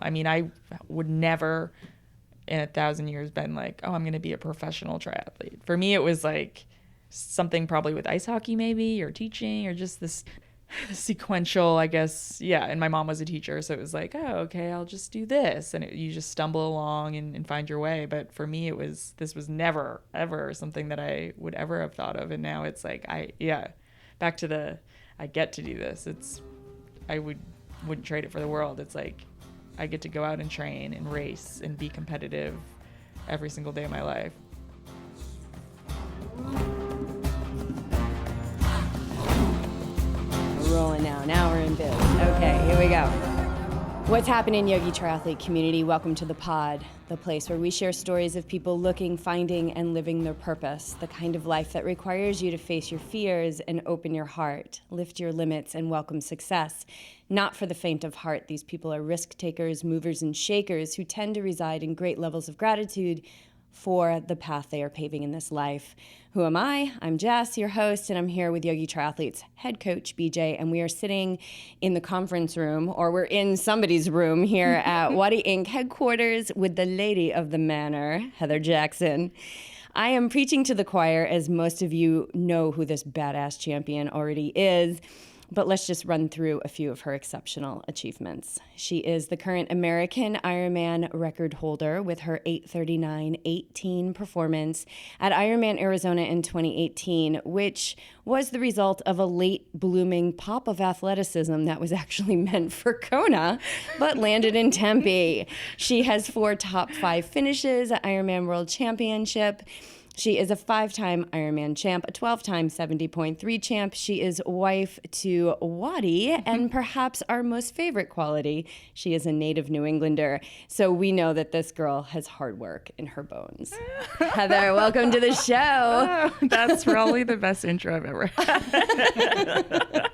I mean, I would never in 1,000 years been like, oh, I'm going to be a professional triathlete. For me, it was like something probably with ice hockey maybe, or teaching, or just this sequential, I guess. Yeah. And my mom was a teacher, so it was like, oh, okay, I'll just do this. And you just stumble along and find your way. But for me, this was never, ever something that I would ever have thought of. And now it's like, back to I get to do this. I wouldn't trade it for the world. It's like, I get to go out and train and race and be competitive every single day of my life. We're rolling now. Now we're in biz. Okay, here we go. What's happening, Yogi Triathlete community? Welcome to the pod, the place where we share stories of people looking, finding, and living their purpose, the kind of life that requires you to face your fears and open your heart, lift your limits, and welcome success. Not for the faint of heart. These people are risk takers, movers, and shakers who tend to reside in great levels of gratitude for the path they are paving in this life. Who am I? I'm Jess, your host, and I'm here with Yogi Triathlete's head coach, BJ, and we are sitting in the conference room, or we're in somebody's room here at Wattie Inc. headquarters with the lady of the manor, Heather Jackson. I am preaching to the choir, as most of you know who this badass champion already is. But let's just run through a few of her exceptional achievements. She is the current American Ironman record holder with her 8:39:18 performance at Ironman Arizona in 2018, which was the result of a late blooming pop of athleticism that was actually meant for Kona, but landed in Tempe. She has 4 top 5 finishes at Ironman World Championship. She is a 5-time Ironman champ, a 12-time 70.3 champ. She is wife to Wattie, and perhaps our most favorite quality, she is a native New Englander. So we know that this girl has hard work in her bones. Heather, welcome to the show. Oh, that's probably the best intro I've ever had.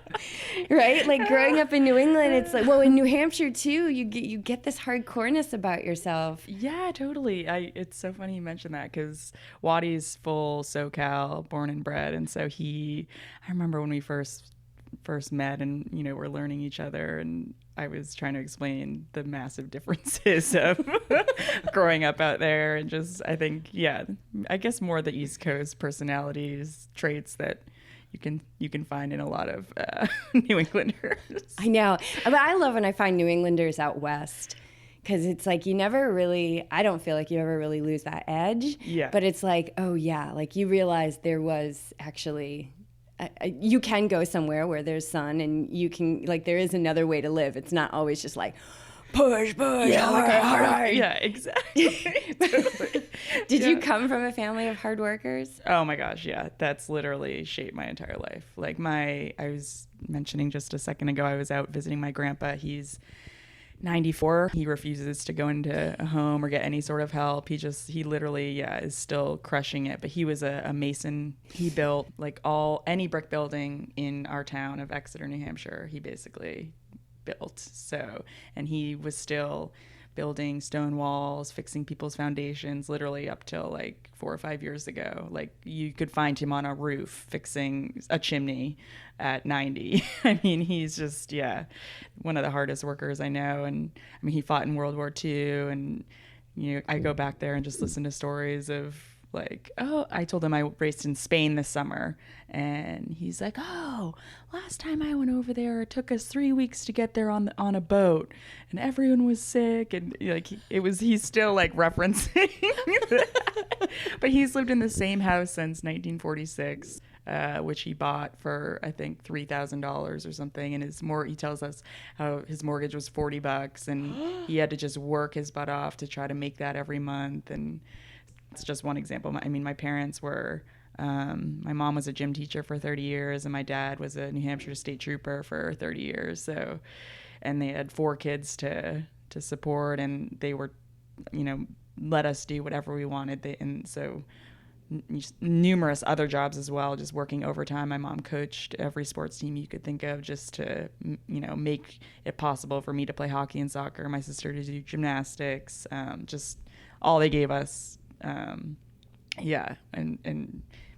Right? Like growing up in New England, it's like, well, in New Hampshire too, you get this hardcoreness about yourself. Yeah, totally. It's so funny you mentioned that, because Wattie's full SoCal, born and bred, and so I remember when we first met, and we're learning each other, and I was trying to explain the massive differences of growing up out there, and just I guess more the East Coast personalities, traits that you can find in a lot of New Englanders. I know, but I love when I find New Englanders out west, because it's like I don't feel like you ever really lose that edge. Yeah. But it's like, oh yeah, like you realize there was actually, you can go somewhere where there's sun, and you can, like, there is another way to live. It's not always just like, push, hard. Yeah, exactly. Totally. Did you come from a family of hard workers? Oh my gosh, yeah. That's literally shaped my entire life. Like I was mentioning just a second ago, I was out visiting my grandpa. He's 94. He refuses to go into a home or get any sort of help. He literally, is still crushing it. But he was a mason. He built any brick building in our town of Exeter, New Hampshire. He basically built. So, and he was still building stone walls, fixing people's foundations, literally up till like 4 or 5 years ago. Like you could find him on a roof fixing a chimney at 90. I mean, he's just, one of the hardest workers I know. And I mean, he fought in World War II, and I go back there and just listen to stories of like, oh, I told him I raced in Spain this summer, and he's like, oh, last time I went over there, it took us 3 weeks to get there on a boat, and everyone was sick, and he's still like referencing but he's lived in the same house since 1946, which he bought for I think $3,000 or something, and he tells us how his mortgage was $40, and he had to just work his butt off to try to make that every month. And it's just one example. I mean, my parents were, my mom was a gym teacher for 30 years, and my dad was a New Hampshire state trooper for 30 years. So, and they had 4 kids to support, and they were, let us do whatever we wanted. And so numerous other jobs as well, just working overtime. My mom coached every sports team you could think of just to, make it possible for me to play hockey and soccer, my sister to do gymnastics, just all they gave us. And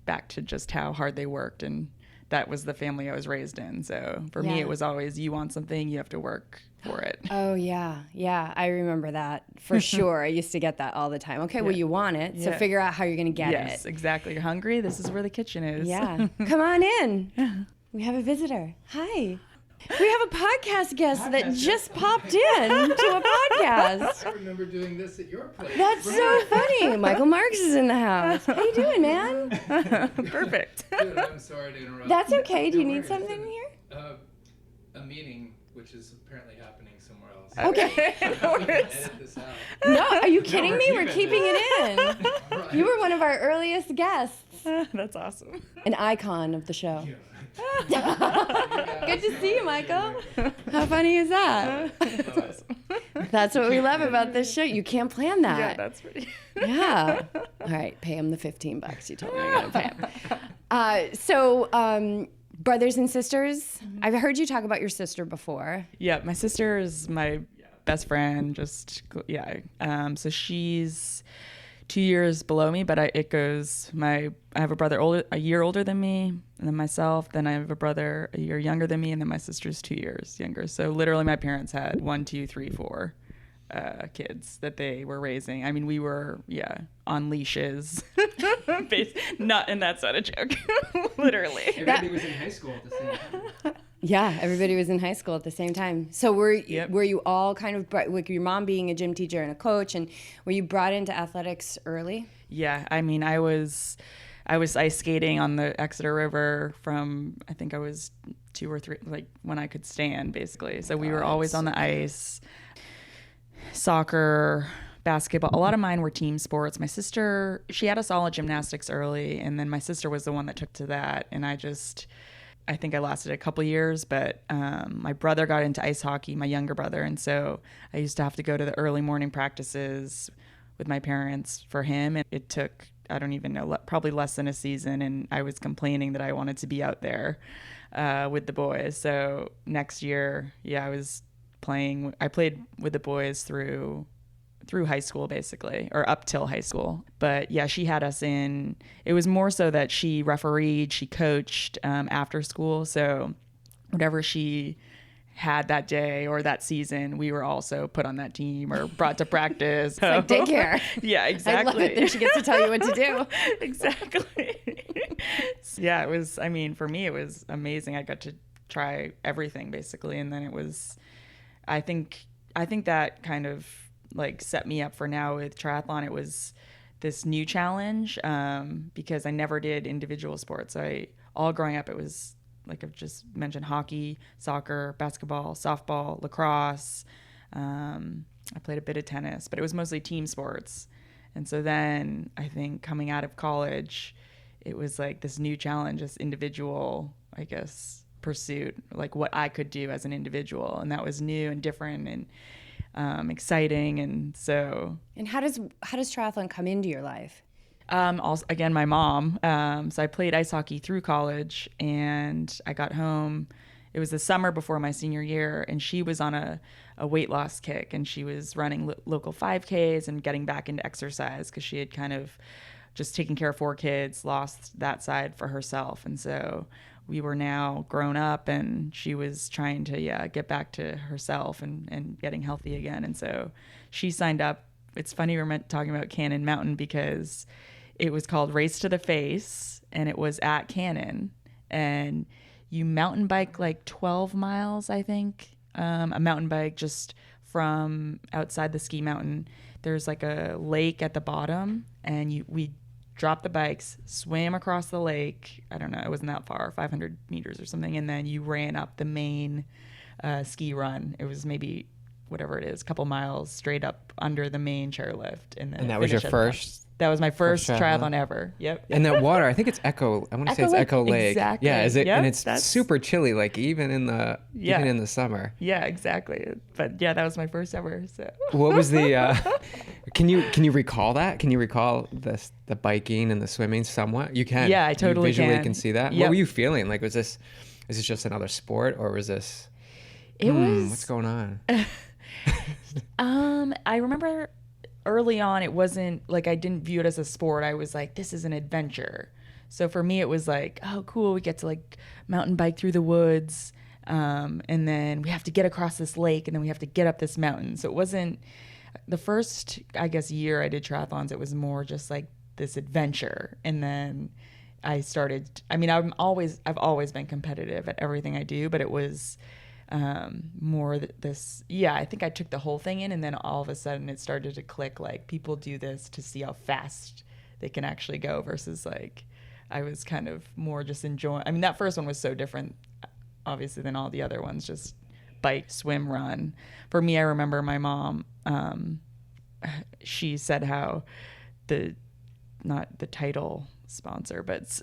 back to just how hard they worked, and that was the family I was raised in. So for me, it was always, you want something, you have to work for it. Oh, yeah. Yeah, I remember that for sure. I used to get that all the time. Okay, well, you want it, so figure out how you're going to get it. Yes, exactly. You're hungry? This is where the kitchen is. Yeah. Come on in. We have a visitor. Hi. We have a podcast guest that just popped in to a podcast. I remember doing this at your place. That's so funny. Michael Marks is in the house. How you doing, man? Perfect. Good, I'm sorry to interrupt. That's okay. Do you No need worries. something here? A meeting, which is apparently happening somewhere else. Okay. We can edit this out. No, are you kidding me? We're keeping keeping it in. Right. You were one of our earliest guests. That's awesome. An icon of the show. Yeah. Good to see you, Michael. How funny is that? That's awesome. That's what we love about this show. You can't plan Yeah, that. that's pretty. Yeah. All right, pay him the $15 you told me I gotta pay him. So, brothers and sisters. I've heard you talk about your sister before. Yeah, my sister is my best friend. So she's 2 years below me, but I have a brother a year older than me, and then myself. Then I have a brother a year younger than me, and then my sister's 2 years younger. So literally, my parents had 1, 2, 3, 4 kids that they were raising. I mean, we were on leashes. Not, and that's not a joke. Literally. Everybody was in high school at the same time. Yeah, everybody was in high school at the same time. So were you all kind of like your mom being a gym teacher and a coach, and were you brought into athletics early? Yeah, I mean, I was ice skating on the Exeter River from, I think I was 2 or 3, like when I could stand, basically. So we were always on the ice. Soccer, basketball. A lot of mine were team sports. My sister, she had us all at gymnastics early, and then my sister was the one that took to that. And I think I lasted a couple years, but my brother got into ice hockey, my younger brother, and so I used to have to go to the early morning practices with my parents for him, and it took, I don't even know, probably less than a season, and I was complaining that I wanted to be out there with the boys. So next year, I played with the boys through high school, basically, or up till high school. But yeah, she had us in. It was more so that she refereed, she coached after school. So whatever she had that day or that season, we were also put on that team or brought to practice. It's like daycare. Yeah, exactly. I love it that she gets to tell you what to do. Exactly. Yeah, it was, I mean, for me, it was amazing. I got to try everything, basically. And then it was, I think that kind of like set me up for now with triathlon. It was this new challenge because I never did individual sports. All growing up, it was like I've just mentioned, hockey, soccer, basketball, softball, lacrosse. I played a bit of tennis, but it was mostly team sports. And so then I think coming out of college, it was like this new challenge, this individual, I guess, pursuit, like what I could do as an individual. And that was new and different and exciting. And so. And how does triathlon come into your life? Also, again, my mom. So I played ice hockey through college, and I got home. It was the summer before my senior year, and she was on a weight loss kick, and she was running local 5Ks and getting back into exercise because she had kind of just taken care of 4 kids, lost that side for herself. And so we were now grown up, and she was trying to get back to herself and getting healthy again. And so she signed up. It's funny we're talking about Cannon Mountain because it was called Race to the Face, and it was at Cannon. And you mountain bike like 12 miles, I think. A mountain bike just from outside the ski mountain. There's like a lake at the bottom, and we dropped the bikes, swam across the lake. I don't know, it wasn't that far, 500 meters or something. And then you ran up the main ski run. It was maybe whatever it is, a couple miles straight up under the main chairlift. And that was your first? That was my first triathlon triathlon ever. Yep. And that water, I think it's Echo. I want to say it's Lake. Echo Lake. Exactly. Yeah, is it? Yep, And it's super chilly, like even in the summer. Yeah, exactly. But yeah, that was my first ever. So. What was the? Can you recall that? Can you recall the biking and the swimming somewhat? You can. Yeah, I totally you visually can. can see that. Yep. What were you feeling? Like, is this just another sport, or was this? It was. What's going on? I remember early on, it wasn't like I didn't view it as a sport. I was like, this is an adventure. So for me, it was like, oh, cool. We get to like mountain bike through the woods. And then we have to get across this lake, and then we have to get up this mountain. So it wasn't the first, I guess, year I did triathlons. It was more just like this adventure. And then I started, I mean, I've always been competitive at everything I do, but it was more this, I think I took the whole thing in, and then all of a sudden it started to click, like, people do this to see how fast they can actually go versus, like, I was kind of more just enjoying. I mean, that first one was so different, obviously, than all the other ones, just bike, swim, run. For me, I remember my mom, she said how not the title sponsor, but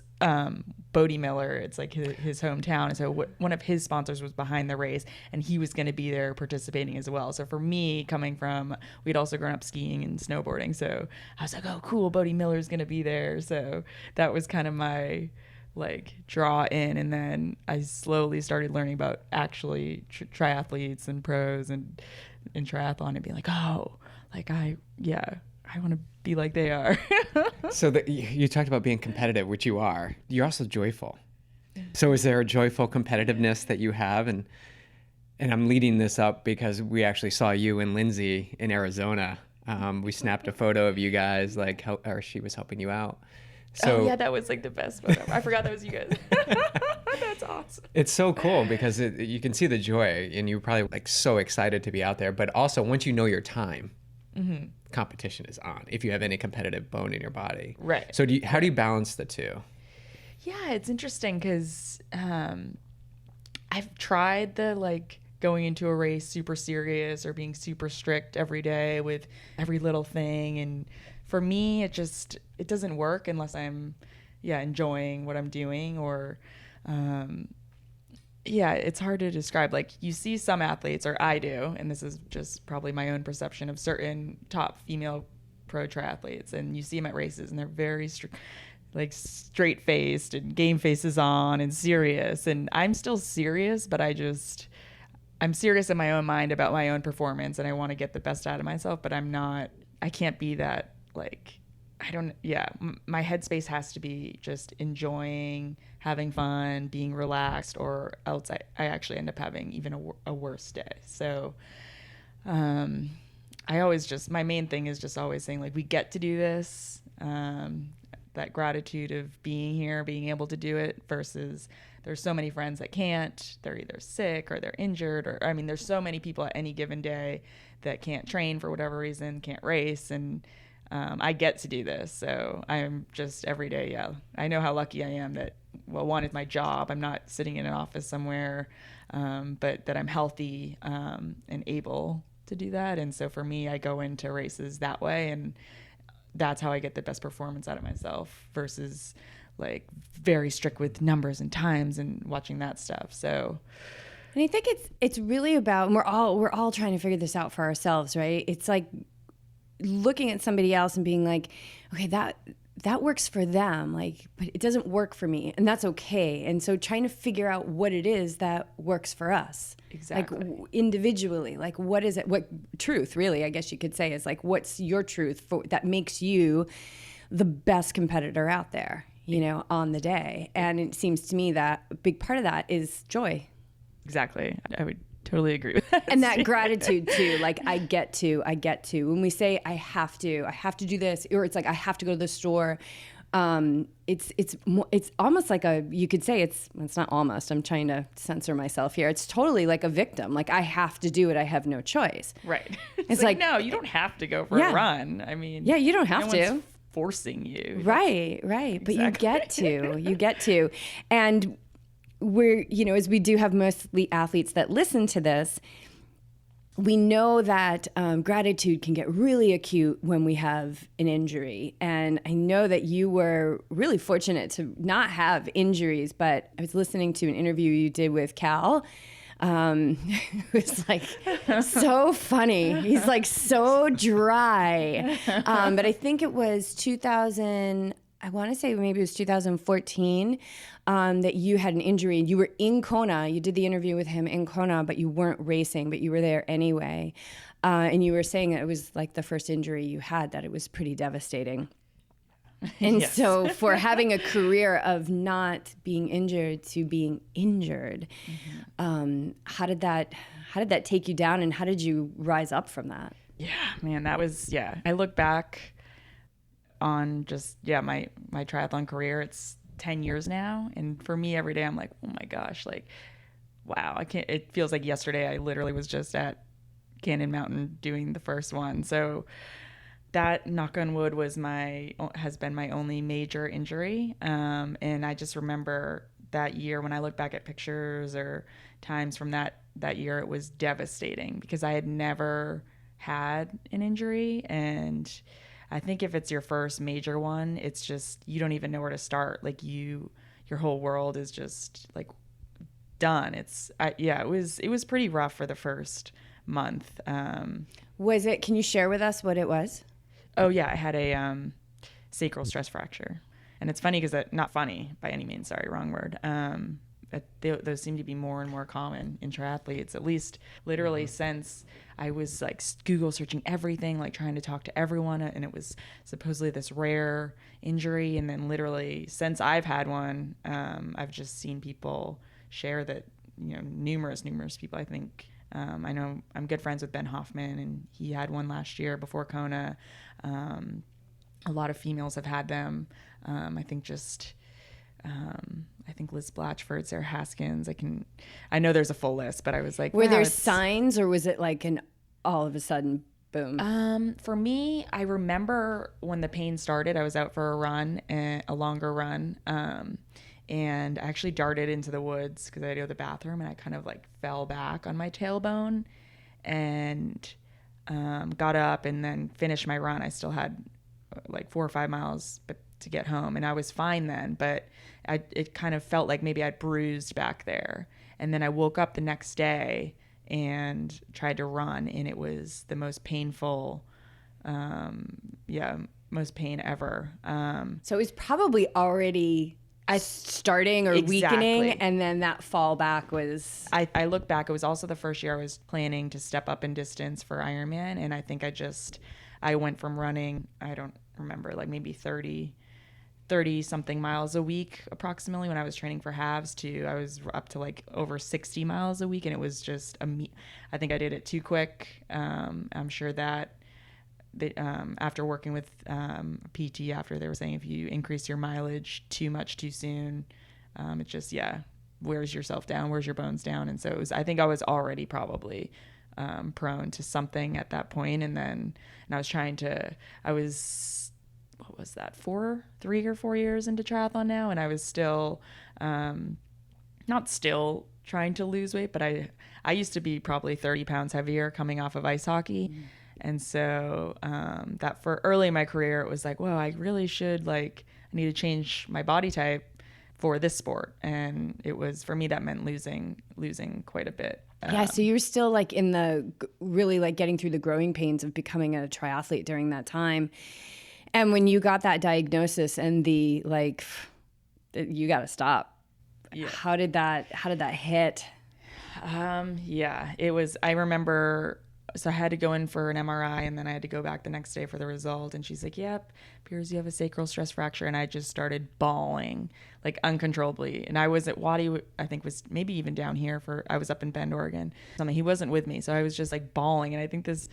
Bodie Miller, it's like his hometown, and so one of his sponsors was behind the race, and he was going to be there participating as well. So for me, coming from, we'd also grown up skiing and snowboarding, so I was like, oh cool, Bodie Miller's going to be there. So that was kind of my like draw in, and then I slowly started learning about actually triathletes and pros and in triathlon, and be like, oh, like I want to be like they are. So you talked about being competitive, which you are. You're also joyful. So is there a joyful competitiveness that you have? And I'm leading this up because we actually saw you and Lindsay in Arizona. We snapped a photo of you guys, like, or she was helping you out. So, oh yeah, that was like the best photo. I forgot that was you guys. That's awesome. It's so cool because you can see the joy, and you're probably like so excited to be out there. But also, once you know your time, competition is on, if you have any competitive bone in your body. Right. So how do you balance the two? Yeah, it's interesting because I've tried the like going into a race super serious or being super strict every day with every little thing, and for me it doesn't work unless I'm enjoying what I'm doing, or it's hard to describe. Like, you see some athletes, or I do, and this is just probably my own perception of certain top female pro triathletes, and you see them at races and they're very straight faced and game faces on and serious, and I'm still serious, but I'm serious in my own mind about my own performance, and I want to get the best out of myself, but I can't be that, like, my headspace has to be just enjoying, having fun, being relaxed, or else I actually end up having even a worse day. So my main thing is just always saying, like, we get to do this, that gratitude of being here, being able to do it, versus there's so many friends that can't, they're either sick or they're injured, or, I mean, there's so many people at any given day that can't train for whatever reason, can't race, and I get to do this. So I'm just every day, I know how lucky I am that, well, one is my job. I'm not sitting in an office somewhere, but that I'm healthy and able to do that. And so for me, I go into races that way, and that's how I get the best performance out of myself, versus like very strict with numbers and times and watching that stuff. So, and I think it's really about, and we're all trying to figure this out for ourselves, right? It's like looking at somebody else and being like, okay, that works for them, like, but it doesn't work for me, and that's okay. And so trying to figure out what it is that works for us, exactly, like individually, like what is it, what truth really, I guess you could say, is like, what's your truth that makes you the best competitor out there, on the day. And it seems to me that a big part of that is joy. Exactly. I would totally agree with that. And that gratitude too, like I get to, when we say I have to do this, or it's like I have to go to the store, it's almost like you could say it's not almost, I'm trying to censor myself here, it's totally like a victim, like I have to do it, I have no choice. Right. It's like, no, you don't have to go for a run. I mean, you don't have to. One's forcing you. Right. But Exactly. you get to. And we're, as we do have mostly athletes that listen to this, we know that gratitude can get really acute when we have an injury. And I know that you were really fortunate to not have injuries, but I was listening to an interview you did with Cal. It was like so funny. He's like so dry. But I think it was 2000, I want to say maybe it was 2014, that you had an injury. You were in Kona. You did the interview with him in Kona, but you weren't racing, but you were there anyway. And you were saying that it was like the first injury you had, that it was pretty devastating. And Yes. so for having a career of not being injured to being injured, how did that take you down, and how did you rise up from that? Yeah, man, that was, yeah. I look back on just, my triathlon career. It's 10 years now. And for me, every day, I'm like, oh my gosh, like, wow, it feels like yesterday I literally was just at Cannon Mountain doing the first one. So that, knock on wood, has been my only major injury. And I just remember that year when I look back at pictures or times from that year, it was devastating because I had never had an injury. And I think if it's your first major one, it's just, you don't even know where to start. Like your whole world is just like done. It was pretty rough for the first month. Can you share with us what it was? Oh yeah, I had a sacral stress fracture, and it's funny because not funny by any means. Sorry, wrong word. Those seem to be more and more common in triathletes, at least literally since I was like Google searching everything, like trying to talk to everyone, and it was supposedly this rare injury. And then literally since I've had one, I've just seen people share that, numerous people. I think I know I'm good friends with Ben Hoffman, and he had one last year before Kona. A lot of females have had them. I think Liz Blatchford, Sarah Haskins. I know there's a full list, but I was like, were there signs, or was it like an all of a sudden boom? For me, I remember when the pain started, I was out for a run, a longer run. And I actually darted into the woods because I had to go to the bathroom, and I kind of like fell back on my tailbone and got up and then finished my run. I still had like 4 or 5 miles to get home, and I was fine then, but it kind of felt like maybe I'd bruised back there. And then I woke up the next day and tried to run, and it was the most painful, most pain ever. So it was probably already starting or weakening, and then that fall back was... I look back, it was also the first year I was planning to step up in distance for Ironman, and I think I went from running, I don't remember, like maybe 30 something miles a week approximately when I was training for halves, I was up to like over 60 miles a week, and it was just I think I did it too quick. I'm sure that after working with PT, after they were saying if you increase your mileage too much too soon, it just wears yourself down, wears your bones down. And so I think I was already probably prone to something at that point. And I was what was that, 3 or 4 years into triathlon now, and I was still not still trying to lose weight, but I used to be probably 30 pounds heavier coming off of ice hockey. And so that for early in my career, it was like, well, I really should, I need to change my body type for this sport. And it was, for me, that meant losing quite a bit. So you were still in the really getting through the growing pains of becoming a triathlete during that time. And when you got that diagnosis and the you got to stop, how did that hit? It was, I remember, so I had to go in for an MRI, and then I had to go back the next day for the result. And she's like, yep, appears you have a sacral stress fracture. And I just started bawling uncontrollably. And I was at Wattie, I think was maybe even down here I was up in Bend, Oregon. He wasn't with me. So I was just bawling. And I think this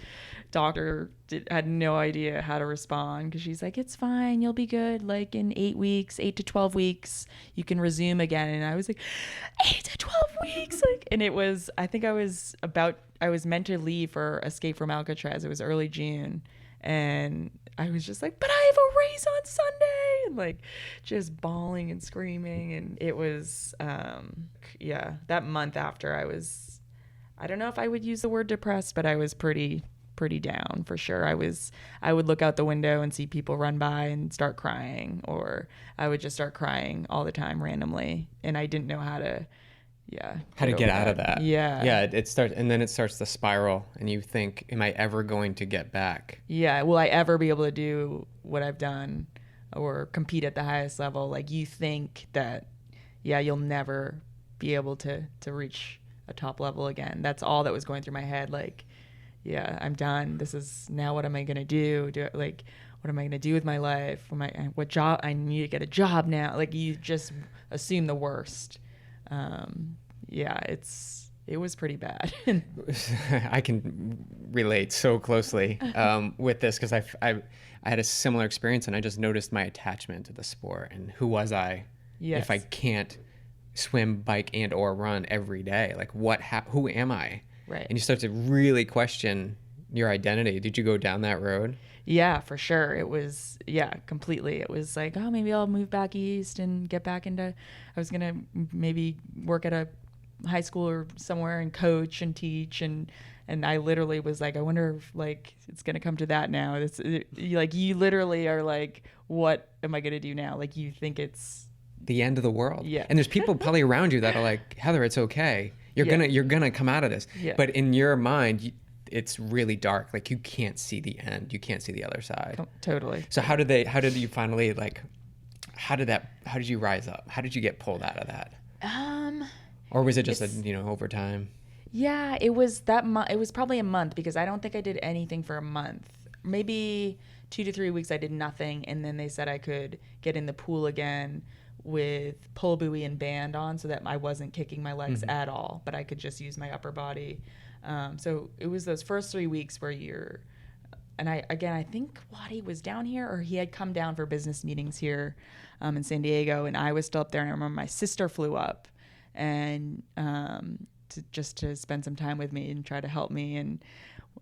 doctor had no idea how to respond, because she's like, it's fine, you'll be good. In 8 to 12 weeks, you can resume again. And I was like, 8 to 12 weeks. And it was, I think I was meant to leave for Escape from Alcatraz. It was early June. And I was just like, but I have a race on Sunday, and just bawling and screaming. And it was, that month after, I don't know if I would use the word depressed, but I was pretty down for sure. I would look out the window and see people run by and start crying, or I would just start crying all the time randomly. And I didn't know how to get out of that. It starts, and then it starts to spiral, and you think, am I ever going to get back? Will I ever be able to do what I've done or compete at the highest level? You think that you'll never be able to reach a top level again. That's all that was going through my head. yeah, I'm done. This is now, what am I going to do? What am I going to do with my life? What job? I need to get a job now. Like, you just assume the worst. Yeah, it was pretty bad. I can relate so closely with this, because I had a similar experience, and I just noticed my attachment to the sport, and who was I if I can't swim, bike, and or run every day? Like, who am I? Right. And you start to really question your identity. Did you go down that road? Yeah, for sure. It was, yeah, completely. It was like, oh, maybe I'll move back east and get back into, I was going to maybe work at a high school or somewhere and coach and teach. And I literally was like, I wonder if, like, it's going to come to that now. Like, you literally are like, what am I going to do now? Like, you think it's the end of the world. Yeah. And there's people probably around you that are like, Heather, it's okay. You're gonna come out of this. Yeah. But in your mind, it's really dark. Like, you can't see the end. You can't see the other side. Oh, totally. So how did you finally, like, how did you rise up? How did you get pulled out of that? Or was it just over time? Yeah, it was it was probably a month, because I don't think I did anything for a month. Maybe 2 to 3 weeks I did nothing, and then they said I could get in the pool again with pull buoy and band on, so that I wasn't kicking my legs at all, but I could just use my upper body. So it was those first 3 weeks where I think Wattie was down here, or he had come down for business meetings here in San Diego, and I was still up there. And I remember my sister flew up and to spend some time with me and try to help me. And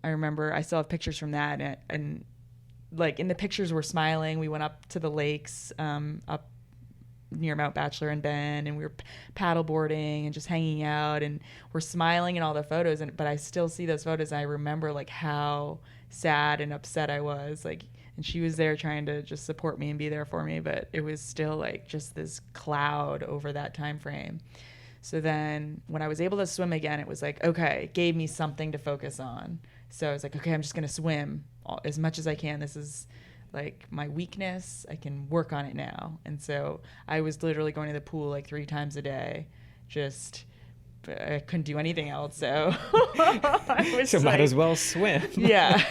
I remember I still have pictures from that, and like, in the pictures we're smiling. We went up to the lakes up near Mount Bachelor and Ben, and we were paddle boarding and just hanging out, and we're smiling in all the photos. But I still see those photos, and I remember, like, how sad and upset I was, like, and she was there trying to just support me and be there for me, but it was still like just this cloud over that time frame. So then when I was able to swim again, it was like, okay, it gave me something to focus on. So I was like, okay, I'm just going to swim as much as I can. This is like my weakness. I can work on it now. And so I was literally going to the pool like 3 times a day. I couldn't do anything else. So might as well swim. Yeah.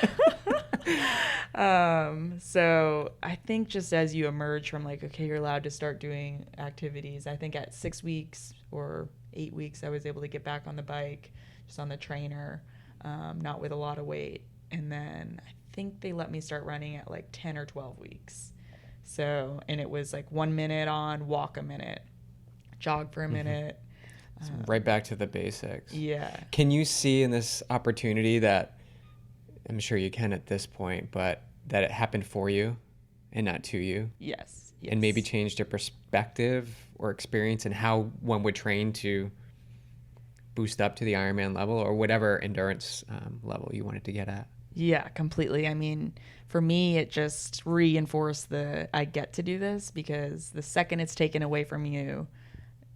So I think just as you emerge from, like, okay, you're allowed to start doing activities. I think at 6 weeks or 8 weeks, I was able to get back on the bike, just on the trainer, not with a lot of weight. And then I think they let me start running at like 10 or 12 weeks. So, and it was like 1 minute on, walk a minute, jog for a minute. So right back to the basics. Yeah. Can you see in this opportunity that, I'm sure you can at this point, but that it happened for you and not to you? Yes. And maybe changed your perspective or experience and how one would train to boost up to the Ironman level or whatever endurance level you wanted to get at? Yeah, completely. I mean, for me, it just reinforced I get to do this, because the second it's taken away from you,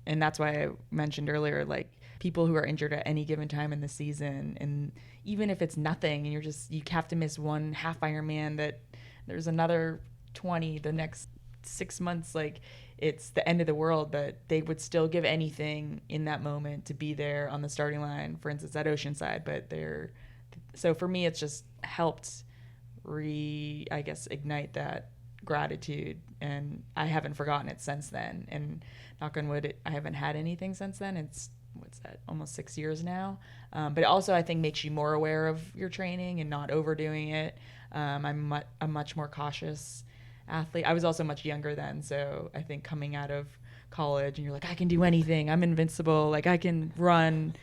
and that's why I mentioned earlier, like, people who are injured at any given time in the season, and even if it's nothing and you have to miss one half Ironman, that there's another 20 the next 6 months, like, it's the end of the world, but they would still give anything in that moment to be there on the starting line, for instance, at Oceanside. So for me, it's just helped ignite that gratitude, and I haven't forgotten it since then. And knock on wood, I haven't had anything since then. It's, almost 6 years now. But it also, I think, makes you more aware of your training and not overdoing it. I'm a much more cautious athlete. I was also much younger then, so I think coming out of college and you're like, I can do anything. I'm invincible. Like, I can run.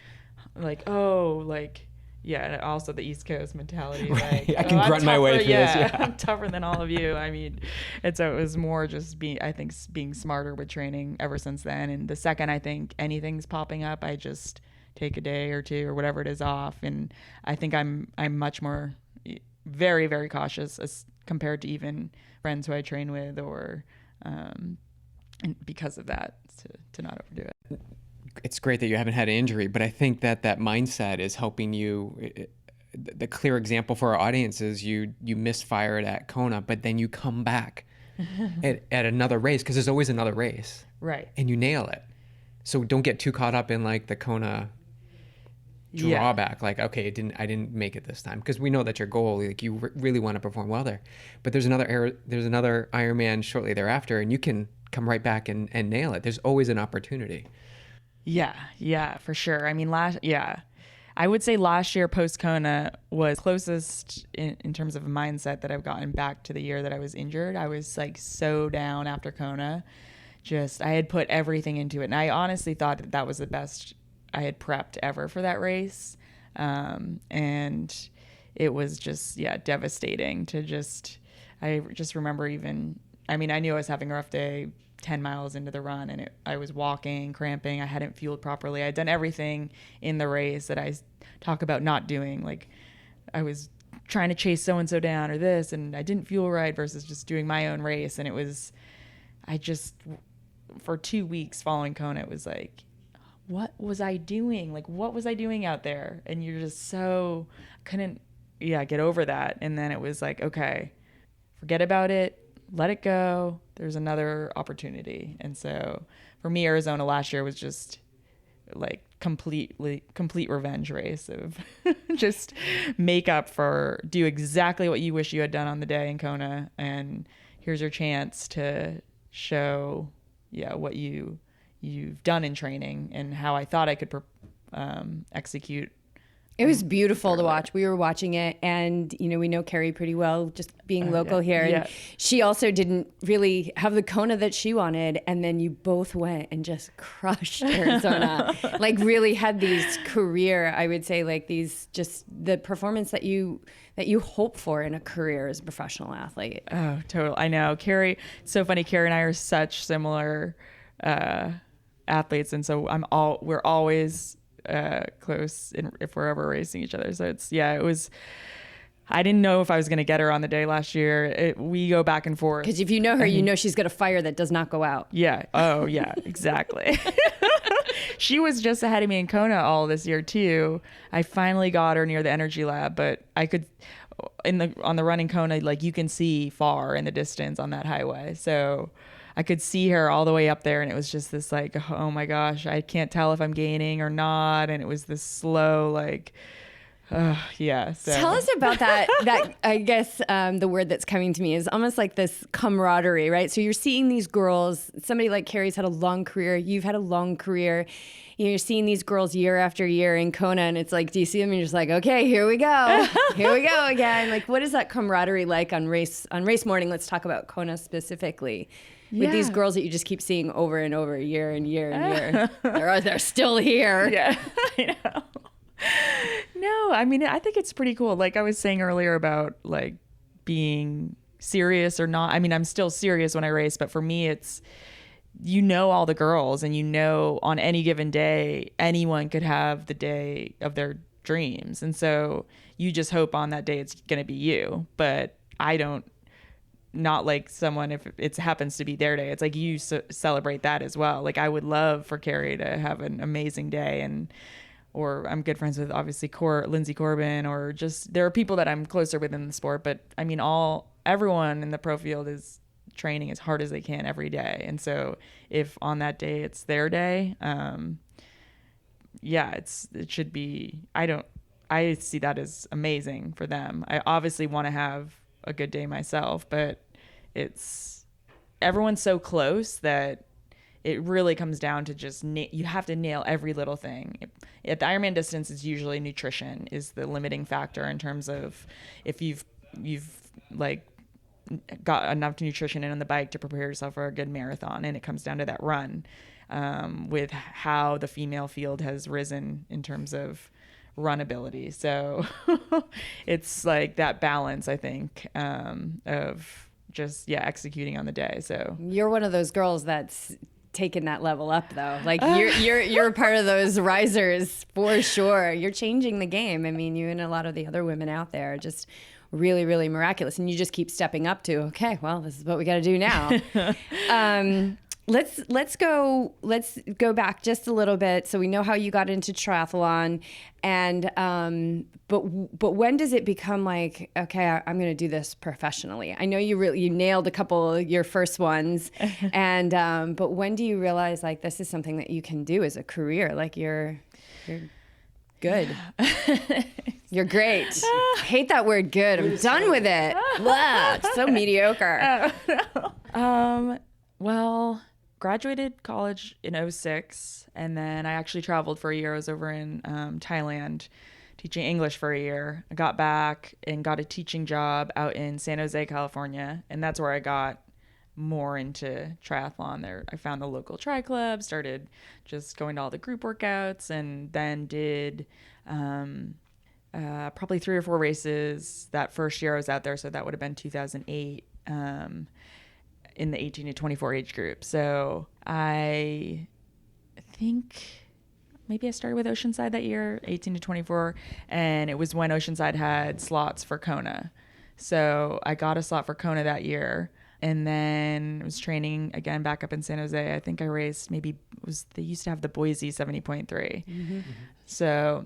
Like, oh, like, yeah, and also the East Coast mentality. Right. Like, I can grunt my way through this. Yeah, I'm tougher than all of you. I mean, and so it was more just being smarter with training ever since then. And the second I think anything's popping up, I just take a day or two or whatever it is off. And I think I'm much more, very, very cautious as compared to even friends who I train with, or and because of that, to not overdo it. It's great that you haven't had an injury, but I think that mindset is helping you. The clear example for our audience is you misfired at Kona, but then you come back at another race, because there's always another race. Right. And you nail it. So don't get too caught up in like the Kona drawback, like, okay, I didn't make it this time, because we know that's your goal, like you really want to perform well there, but there's another Ironman shortly thereafter, and you can come right back and nail it. There's always an opportunity. Yeah, for sure. I mean, I would say last year post Kona was closest in terms of a mindset that I've gotten back to the year that I was injured. I was like so down after Kona. I had put everything into it. And I honestly thought that was the best I had prepped ever for that race. And it was just, devastating I just remember I knew I was having a rough day 10 miles into the run, and I was walking, cramping. I hadn't fueled properly. I'd done everything in the race that I talk about not doing. Like, I was trying to chase so-and-so down or this, and I didn't fuel right versus just doing my own race. And for 2 weeks following Kona, it was like, what was I doing? Like, what was I doing out there? And you're just couldn't get over that. And then it was like, okay, forget about it. Let it go. There's another opportunity. And so for me, Arizona last year was just like complete revenge race of just do exactly what you wish you had done on the day in Kona. And here's your chance to show, what you've done in training and how I thought I could execute. It was beautiful to watch. We were watching it, and we know Carrie pretty well, just being local here. And she also didn't really have the Kona that she wanted, and then you both went and just crushed Arizona. Like, really had these career, I would say, like these, just the performance that you hope for in a career as a professional athlete. Oh, totally. I know. Carrie, it's so funny. Carrie and I are such similar athletes, and so we're always close if we're ever racing each other. So it was, I didn't know if I was going to get her on the day last year. We go back and forth. Because if you know her, you know she's got a fire that does not go out. Yeah. Oh, yeah, exactly. She was just ahead of me in Kona all this year too. I finally got her near the energy lab, but I could, on the run in Kona, like you can see far in the distance on that highway. So I could see her all the way up there, and it was just this like, oh my gosh, I can't tell if I'm gaining or not. And it was this slow, like, So. Tell us about that. That, I guess, the word that's coming to me is almost like this camaraderie, right? So you're seeing these girls, somebody like Carrie's had a long career, you've had a long career. You're seeing these girls year after year in Kona, and it's like, do you see them? And you're just like, okay, here we go. Here we go again. Like, what is that camaraderie like on race morning? Let's talk about Kona specifically. With these girls that you just keep seeing over and over, year and year and year. They're still here. Yeah, I know. No, I mean, I think it's pretty cool. Like I was saying earlier about like being serious or not. I mean, I'm still serious when I race, but for me, it's, all the girls, and on any given day, anyone could have the day of their dreams. And so you just hope on that day it's going to be you. But I don't, not like someone, if it happens to be their day, it's like you celebrate that as well. Like I would love for Carrie to have an amazing day, or I'm good friends with obviously Lindsay Corbin, or just, there are people that I'm closer with in the sport, but I mean, everyone in the pro field is training as hard as they can every day. And so if on that day it's their day, it should be, I see that as amazing for them. I obviously want to have a good day myself, but everyone's so close that it really comes down to just you have to nail every little thing. At the Ironman distance, it's usually nutrition is the limiting factor in terms of if you've like got enough nutrition in on the bike to prepare yourself for a good marathon, and it comes down to that run, with how the female field has risen in terms of run ability. So it's like that balance, I think, of just executing on the day. So you're one of those girls that's taken that level up, though. Like you're part of those risers for sure. You're changing the game. I mean, you and a lot of the other women out there are just really, really miraculous, and you just keep stepping up to, okay, well, this is what we got to do now. Let's go back just a little bit, so we know how you got into triathlon, and but when does it become like, okay, I'm going to do this professionally? I know you nailed a couple of your first ones, and but when do you realize like this is something that you can do as a career? Like you're Good. You're great. Hate that word good. I'm done with it. Blah, it's so mediocre. Well, graduated college in 06, and then I actually traveled for a year. I was over in Thailand teaching English for a year. I got back and got a teaching job out in San Jose, California, and that's where I got more into triathlon. There I found the local tri club, started just going to all the group workouts, and then did probably 3 or 4 races that first year I was out there. So that would have been 2008 in the 18 to 24 age group. So I think maybe I started with Oceanside that year, 18 to 24, and it was when Oceanside had slots for Kona. So I got a slot for Kona that year, and then was training again back up in San Jose. I think I raced they used to have the Boise 70.3. Mm-hmm. So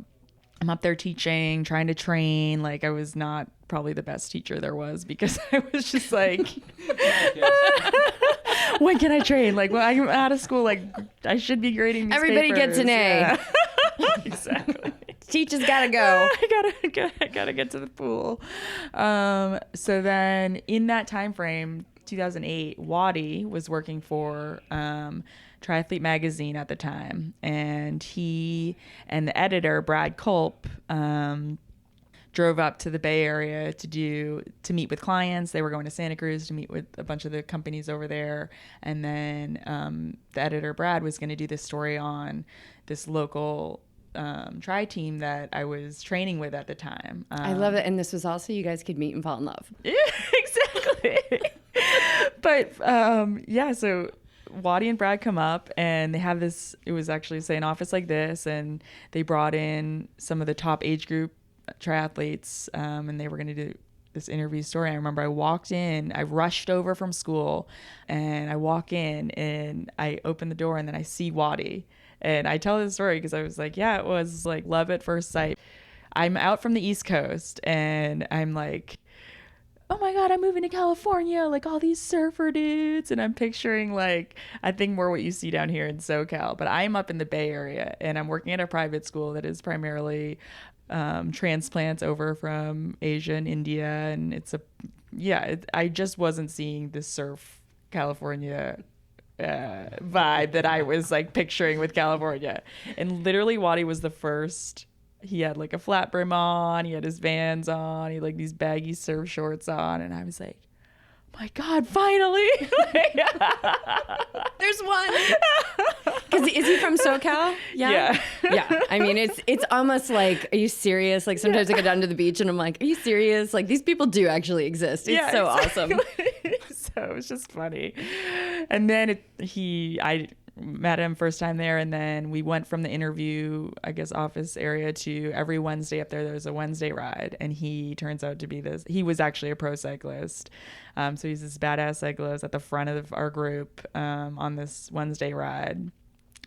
I'm up there teaching, trying to train. Like, I was not probably the best teacher there was, because I was just like, when can I train? Like, well, I'm out of school. Like, I should be grading these Everybody papers. gets an A. Yeah. Exactly. Teachers gotta go. I gotta get to the pool. So then in that time frame, 2008, Wattie was working for Triathlete magazine at the time, and he and the editor Brad Culp drove up to the Bay Area to meet with clients. They were going to Santa Cruz to meet with a bunch of the companies over there, and then the editor Brad was going to do this story on this local tri team that I was training with at the time. I love it, and this was also you guys could meet and fall in love. Yeah, exactly. But so Wattie and Brad come up, and they have this, it was actually, say, an office like this, and they brought in some of the top age group triathletes, and they were going to do this interview story. I remember I walked in, I rushed over from school, and I walk in, and I open the door, and then I see Wattie. And I tell this story because I was like, yeah, it was like love at first sight. I'm out from the East Coast, and I'm like, oh my God, I'm moving to California, like all these surfer dudes. And I'm picturing, like, I think more what you see down here in SoCal, but I'm up in the Bay Area, and I'm working at a private school that is primarily transplants over from Asia and India. And I just wasn't seeing this surf California vibe that I was like picturing with California. And literally Wattie was the first. He had like a flat brim on, he had his Vans on, he had like these baggy surf shorts on, and I was like, my God, finally. There's one. Because is he from SoCal? Yeah. Yeah. I mean, it's almost like, are you serious? Like, sometimes I go down to the beach and I'm like, are you serious? Like, these people do actually exist. It's so awesome. So it was just funny. And then I met him first time there, and then we went from the interview, I guess, office area to every Wednesday up there. There was a Wednesday ride, and he turns out to be he was actually a pro cyclist. So he's this badass cyclist at the front of our group on this Wednesday ride.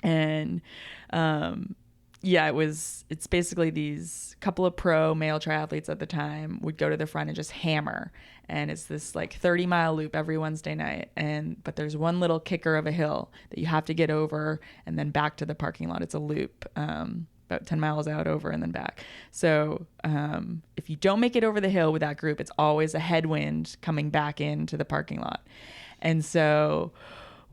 And it's basically these couple of pro male triathletes at the time would go to the front and just hammer. And it's this like 30-mile loop every Wednesday night. But there's one little kicker of a hill that you have to get over and then back to the parking lot. It's a loop, about 10 miles out, over, and then back. So if you don't make it over the hill with that group, it's always a headwind coming back into the parking lot. And so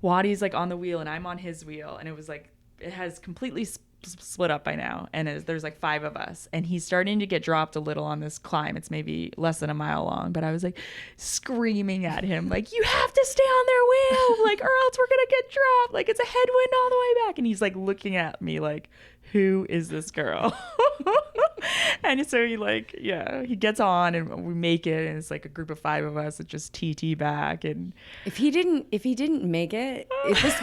Wattie's like on the wheel and I'm on his wheel. And it was like, it has completely split up by now, and there's like 5 of us, and he's starting to get dropped a little on this climb. It's maybe less than a mile long, but I was like screaming at him like, you have to stay on their wheel, like, or else we're gonna get dropped, like it's a headwind all the way back. And he's like looking at me like, who is this girl? And so he gets on, and we make it, and it's like a group of 5 of us that just TT back. And if he didn't make it,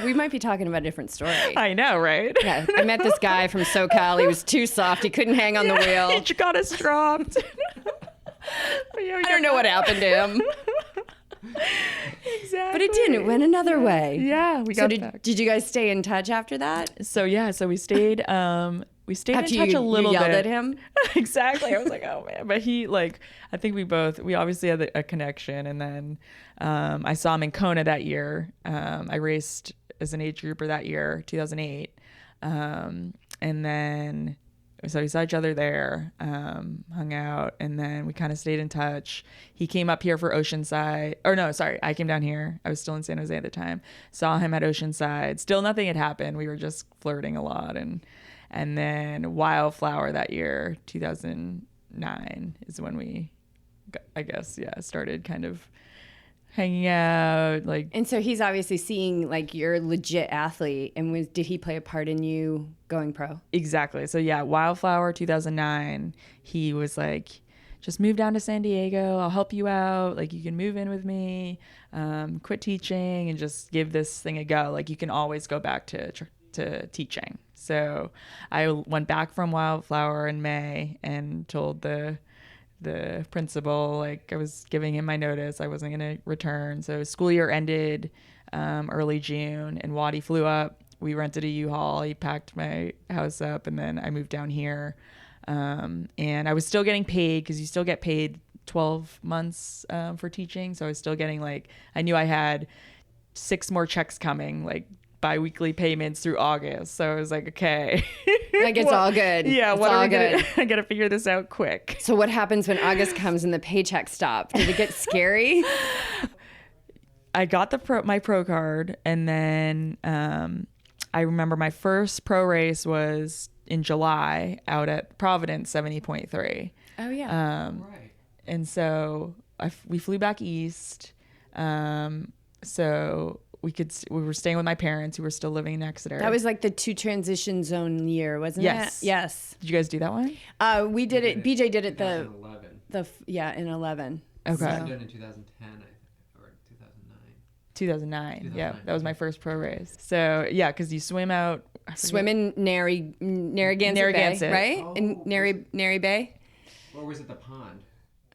we might be talking about a different story. I know, right? Yeah, I met this guy from SoCal. He was too soft. He couldn't hang on the wheel. He got us dropped. I don't know what happened to him. Exactly. But it didn't. It went another way. Yeah, we got back. Did you guys stay in touch after that? So we stayed. We stayed after in touch a little bit. You yelled at him? Exactly. I was like, oh man. But he, like, I think we obviously had a connection. And then I saw him in Kona that year. I raced as an age grouper that year, 2008. And then So we saw each other there, hung out, and then we kind of stayed in touch. He came up here for Oceanside. Or no, sorry, I came down here. I was still in San Jose at the time. Saw him at Oceanside. Still nothing had happened. We were just flirting a lot. And then Wildflower that year, 2009, is when we, I guess, started kind of hanging out. And so he's obviously seeing like you're a legit athlete. And did he play a part in you going pro? Exactly. So yeah, Wildflower 2009, he was like, just move down to San Diego. I'll help you out. Like, you can move in with me, quit teaching and just give this thing a go. Like, you can always go back to teaching. So I went back from Wildflower in May and told the principal, like, I was giving him my notice. I wasn't going to return. So school year ended early June, and Wattie flew up. We rented a U-Haul. He packed my house up, and then I moved down here. And I was still getting paid, because you still get paid 12 months for teaching. So I was still getting, like, I knew I had 6 more checks coming, like, bi-weekly payments through August. So I was like, okay. Like, it's all good. Yeah, it's what all are we good. I gotta figure this out quick. So what happens when August comes and the paychecks stop? Did it get scary? I got my pro card, and then I remember my first pro race was in July out at Providence 70.3. Oh yeah. Right. And so we flew back east. So we were staying with my parents, who were still living in Exeter. That was like the 2 transition zone year, wasn't Yes. it? Yes. Did you guys do that one? We did it. BJ did it in 11. Okay. So I did it in 2010 or 2009. 2009. Yeah, that was my first pro race. So yeah, because you swim out. Swim in Narragansett Narragansett. Bay, right? Oh. In Nary Bay. Or was it the pond?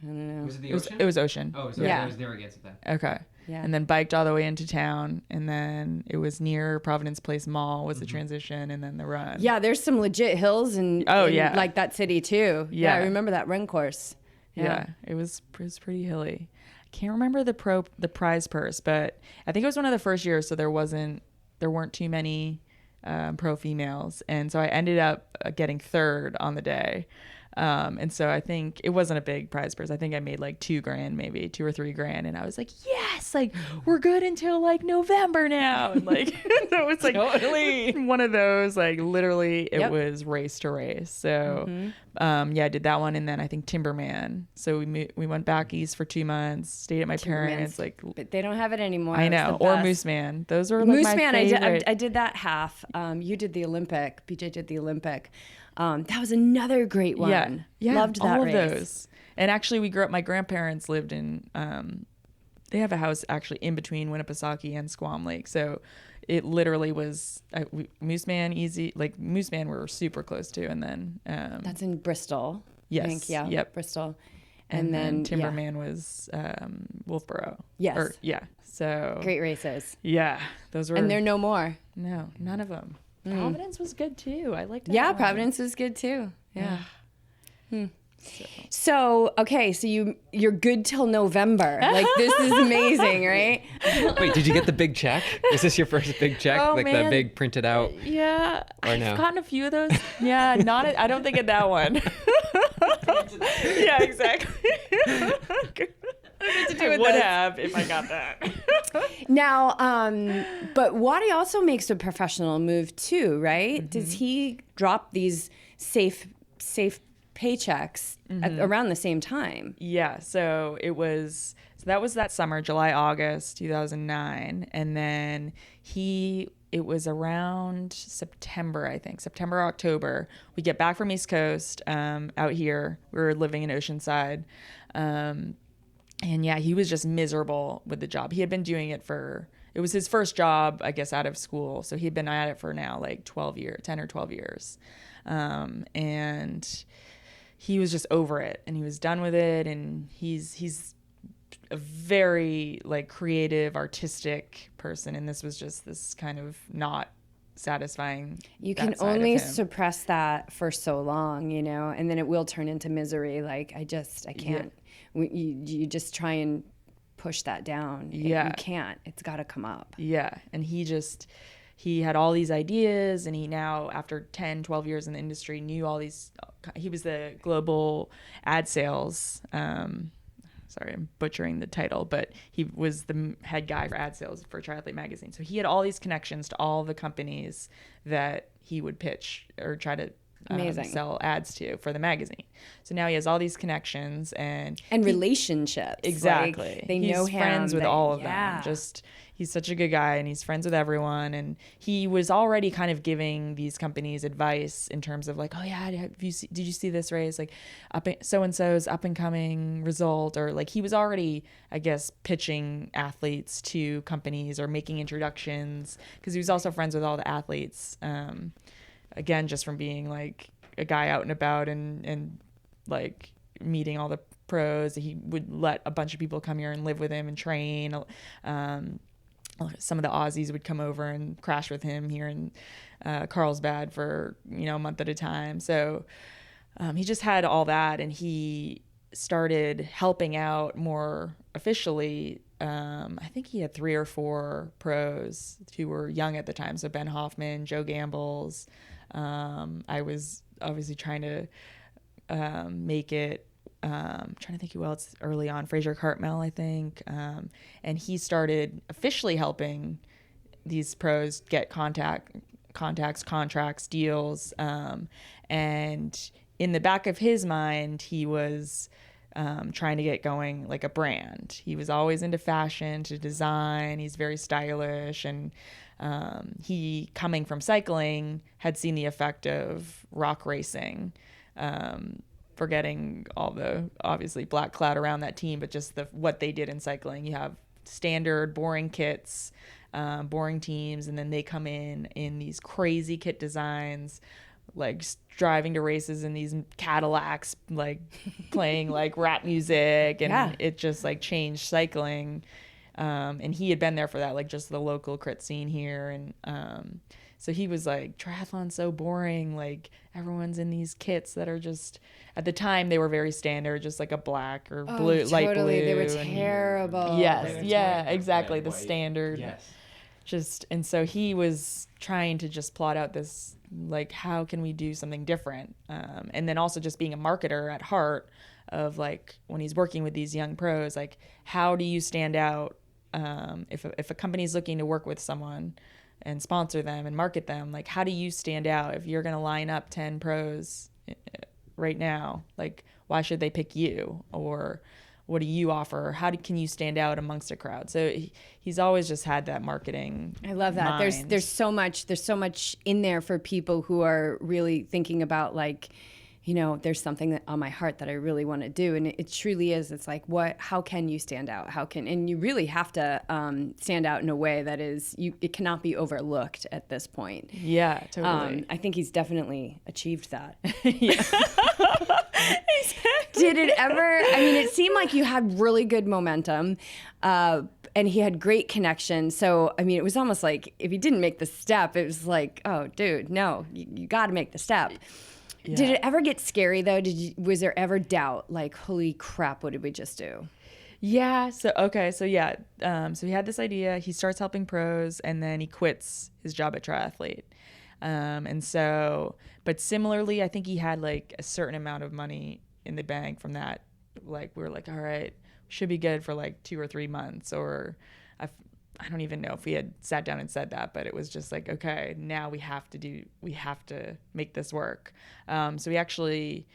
I don't know. Was it the It was, ocean? it was ocean. Oh, so Yeah. it was Narragansett then. Okay. Yeah. And then biked all the way into town, and then it was near Providence Place Mall was the transition, and then the run. Yeah, there's some legit hills in yeah. like that city too. Yeah. I remember that run course. Yeah, it was pretty hilly. I can't remember the prize purse, but I think it was one of the first years, so there weren't too many pro females, and so I ended up getting third on the day. And so I think it wasn't a big prize purse. I think I made like $2,000, maybe $2 or $3,000. And I was like, yes, like we're good until like November now. And like, so it was like totally one of those, like literally it was race to race. So, I did that one. And then I think Timberman. So we went back east for 2 months, stayed at my parents, like, But they don't have it anymore. I It's know, the or best. Moose Man. Those were like Moose my Man, favorite. I did that half. You did the Olympic. BJ did the Olympic. That was another great one. Yeah, Loved that all race. of those. And actually, we grew up. My grandparents lived in. They have a house actually in between Winnipesaukee and Squam Lake, so it literally was Moose Man easy. Like Moose Man, we were super close to, and then That's in Bristol. Yes. I think, yeah. Yep. Bristol. and then Timberman was Wolfboro. Yes. So Great races. Yeah, those were. And they're no more. No, none of them. Providence was good too. I liked that. Yeah, one. Providence was good too. Yeah. So. So you're good till November. Like this is amazing, right? Wait, did you get the big check? Is this your first big check? Oh, like man. the big printed out? Yeah, Or no? I've gotten a few of those. Yeah, I don't think at that one. Yeah, exactly. I would have if I got that. Now, but Wattie also makes a professional move too, right? Does he drop these safe paychecks at around the same time? Yeah, so that was that summer, July, August 2009, and then it was around September, I think, September, October. We get back from East Coast out here. We were living in Oceanside. And yeah, he was just miserable with the job. He had been doing it it was his first job, I guess, out of school. So he'd been at it for now like 10 or 12 years. And he was just over it and he was done with it. And he's a very like creative, artistic person. And this was just this kind of not satisfying. You can only suppress that for so long, and then it will turn into misery. Like I can't. Yeah. You just try and push that down. Yeah. You can't. It's got to come up. Yeah. And he just, he had all these ideas, and he now, after 10, 12 years in the industry, knew all these. He was the global ad sales. Sorry, I'm butchering the title, but he was the head guy for ad sales for Triathlete magazine. So he had all these connections to all the companies that he would pitch or try to sell ads to for the magazine. So now he has all these connections and relationships. Exactly. Like, they know him. He's friends with all of them. Just, he's such a good guy, and he's friends with everyone. And he was already kind of giving these companies advice in terms of like, oh yeah, did you see this race? Like, so-and-so's up and coming result, or like he was already, I guess, pitching athletes to companies or making introductions, because he was also friends with all the athletes. Again, just from being like a guy out and about and like meeting all the pros. He would let a bunch of people come here and live with him and train. Some of the Aussies would come over and crash with him here in Carlsbad for, a month at a time. So he just had all that, and he started helping out more officially. I think he had 3 or 4 pros who were young at the time. So Ben Hoffman, Joe Gambles. I was obviously trying to make it. Trying to think who else early on. Fraser Cartmel, I think. And he started officially helping these pros get contacts, contracts, deals. And in the back of his mind, he was trying to get going like a brand. He was always into fashion, to design. He's very stylish, and he, coming from cycling, had seen the effect of rock racing, forgetting all the obviously black cloud around that team, but just what they did in cycling. You have standard boring kits, boring teams, and then they come in these crazy kit designs, like driving to races in these Cadillacs, like playing like rap music, and it just like changed cycling. And he had been there for that, like just the local crit scene here. And so he was like, triathlon's so boring. Like, everyone's in these kits that are just, at the time they were very standard, just like a black or blue, light blue. They were terrible. Yes. Yeah, exactly. The white. standard. Yes. Just, and so he was trying to just plot out this, like, how can we do something different? And then also just being a marketer at heart, of like, when he's working with these young pros, like, how do you stand out? If a company's looking to work with someone and sponsor them and market them, like, how do you stand out? If you're going to line up 10 pros right now, like, why should they pick you? Or what do you offer? How can you stand out amongst a crowd? So he's always just had that marketing. I love that. mind. There's so much in there for people who are really thinking about, like, there's something on my heart that I really want to do. And it truly is. It's like, how can you stand out? And you really have to stand out in a way that it cannot be overlooked at this point. Yeah, totally. I think he's definitely achieved that. Yeah. Did it ever, it seemed like you had really good momentum, and he had great connection. So, it was almost like if he didn't make the step, it was like, oh, dude, no, you got to make the step. Yeah. Did it ever get scary though? Was there ever doubt? Like, holy crap, what did we just do? Yeah. So he had this idea. He starts helping pros, and then he quits his job at Triathlete. But similarly, I think he had like a certain amount of money in the bank from that. Like, we were like, all right, should be good for like 2 or 3 months, or I don't even know if we had sat down and said that, but it was just like, okay, now we have to make this work. So we actually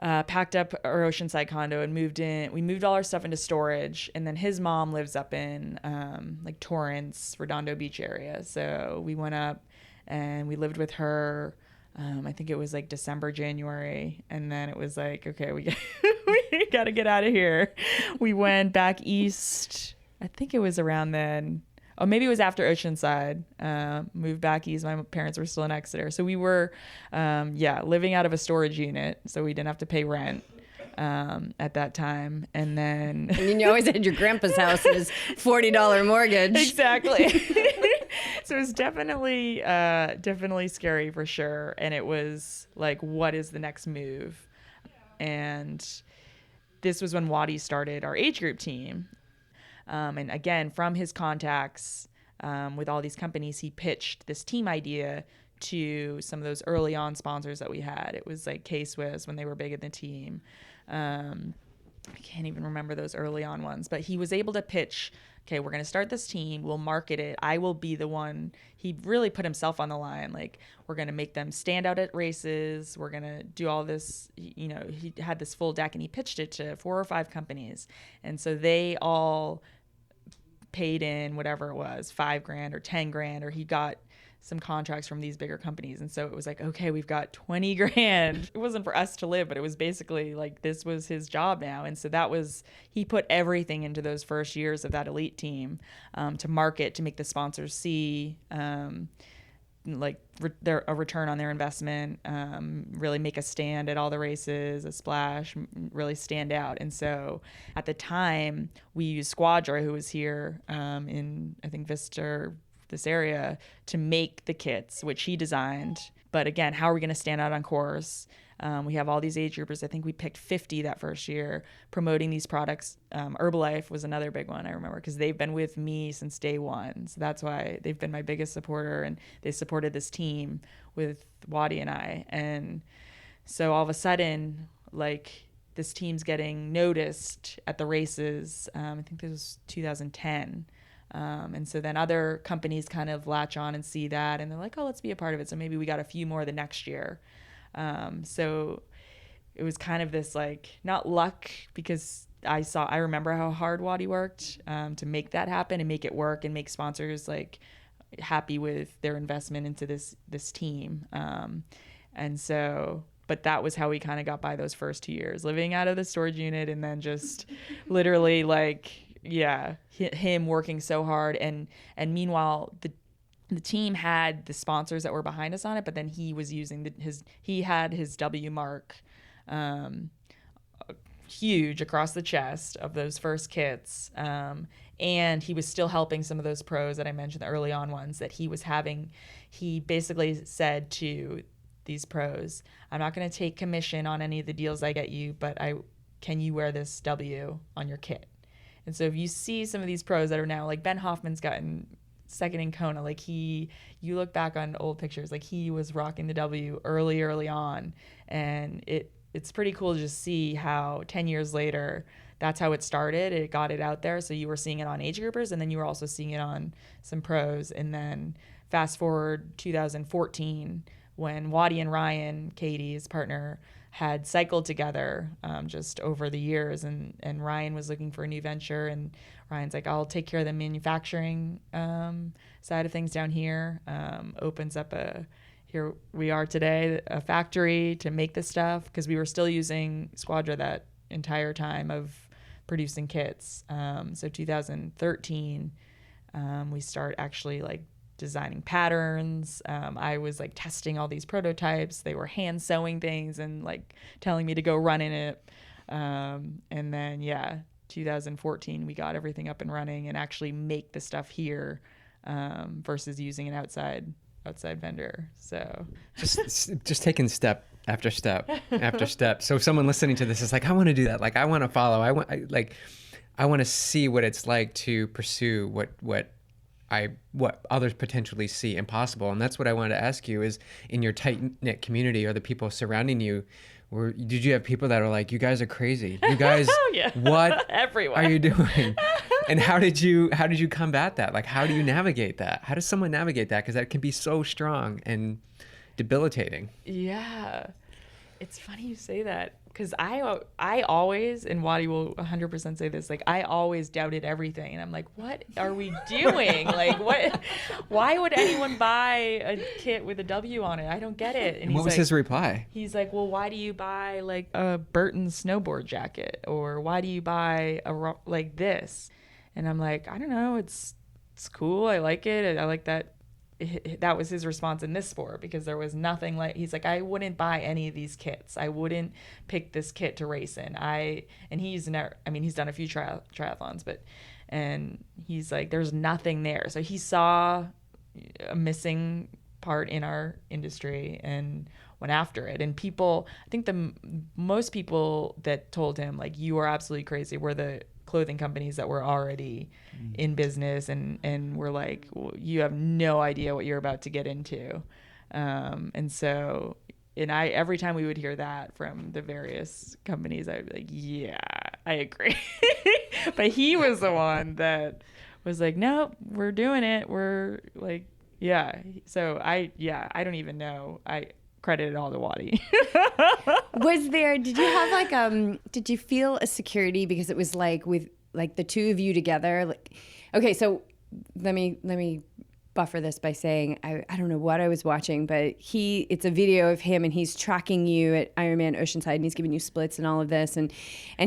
packed up our Oceanside condo and moved in. We moved all our stuff into storage, and then his mom lives up in like Torrance, Redondo Beach area. So we went up and we lived with her. I think it was like December, January. And then it was like, okay, we got to get out of here. We went back east. I think it was around then. Oh, maybe it was after Oceanside. Moved back east. My parents were still in Exeter. So we were, living out of a storage unit. So we didn't have to pay rent at that time. And then... And you always had your grandpa's house and his $40 mortgage. Exactly. So it was definitely scary for sure. And it was like, what is the next move? And this was when Wattie started our age group team. And again, from his contacts, with all these companies, he pitched this team idea to some of those early on sponsors that we had. It was like K-Swiss when they were big in the team. I can't even remember those early on ones, but he was able to pitch, okay, we're going to start this team. We'll market it. I will be the one. He really put himself on the line. Like, we're going to make them stand out at races. We're going to do all this. You know, he had this full deck and he pitched it to 4 or 5 companies. And so they all paid in whatever it was, $5,000 or $10,000, or he got some contracts from these bigger companies. And so it was like, okay, we've got $20,000. It wasn't for us to live, but it was basically like, this was his job now. And so he put everything into those first years of that elite team, to market, to make the sponsors see, a return on their investment, really make a stand at all the races, a splash, really stand out. And so at the time we used Squadra, who was here, in, I think, Vista, this area, to make the kits, which he designed. But again, how are we going to stand out on course? We have all these age groupers. I think we picked 50 that first year promoting these products. Herbalife was another big one, I remember, because they've been with me since day one. So that's why they've been my biggest supporter, and they supported this team with Wattie and I. And so all of a sudden, like, this team's getting noticed at the races. I think this was 2010. And so then other companies kind of latch on and see that, and they're like, oh, let's be a part of it. So maybe we got a few more the next year. So it was kind of this, like, not luck, because I remember how hard Wattie worked, to make that happen and make it work and make sponsors like happy with their investment into this team. And so, but that was how we kind of got by those first 2 years, living out of the storage unit, and then just literally, like, yeah, him working so hard. And meanwhile, the team had the sponsors that were behind us on it, but then he was using he had his W mark, huge across the chest of those first kits. And he was still helping some of those pros that I mentioned, the early on ones that he was having. He basically said to these pros, I'm not going to take commission on any of the deals I get you, but can you wear this W on your kit? And so if you see some of these pros that are now, like, Ben Hoffman's gotten second in Kona, like, you look back on old pictures, like, he was rocking the W early on. And it's pretty cool to just see how 10 years later, that's how it started. It got it out there. So you were seeing it on age groupers, and then you were also seeing it on some pros. And then fast forward 2014, when Wattie and Ryan, Katie's partner, had cycled together, just over the years, and Ryan was looking for a new venture, and Ryan's like, I'll take care of the manufacturing side of things down here. Opens up here we are today, a factory to make this stuff, because we were still using Squadra that entire time of producing kits. So 2013, we start actually, like, designing patterns. I was, like, testing all these prototypes. They were hand sewing things and, like, telling me to go run in it. And then 2014 we got everything up and running and actually make the stuff here, versus using an outside vendor. So just taking step after step after step. So if someone listening to this is like, I want to do that, like, I want to follow, I want to see what it's like to pursue what others potentially see impossible. And that's what I wanted to ask you is, in your tight-knit community, or the people surrounding you, did you have people that are like, you guys are crazy, you guys, what Everyone. Are you doing? And how did you combat that? Like, how do you navigate that? How does someone navigate that? Because that can be so strong and debilitating. Yeah, it's funny you say that, because I always, and Wattie will 100% say this, like, I always doubted everything, and I'm like, what are we doing? Like, why would anyone buy a kit with a W on it? I don't get it. And what was his reply? He's like, well, why do you buy, like, a Burton snowboard jacket, or why do you buy like this? And I'm like, I don't know, it's cool, I like it, I like that. That was his response in this sport, because there was nothing like, he's like, I wouldn't buy any of these kits. I wouldn't pick this kit to race in. And he's never, I mean, he's done a few triathlons, and he's like, there's nothing there. So he saw a missing part in our industry and went after it. And people, I think most people that told him, like, you are absolutely crazy, were the clothing companies that were already in business and were like, well, you have no idea what you're about to get into. And so, every time we would hear that from the various companies, I'd be like, yeah, I agree. But he was the one that was like, nope, we're doing it. We're like, yeah. So I don't even know. I credit it all to Wattie. Did you have like, did you feel a security because it was like with like the two of you together? Like, okay, so let me buffer this by saying I don't know what I was watching, but it's a video of him and he's tracking you at Ironman Oceanside and he's giving you splits and all of this, and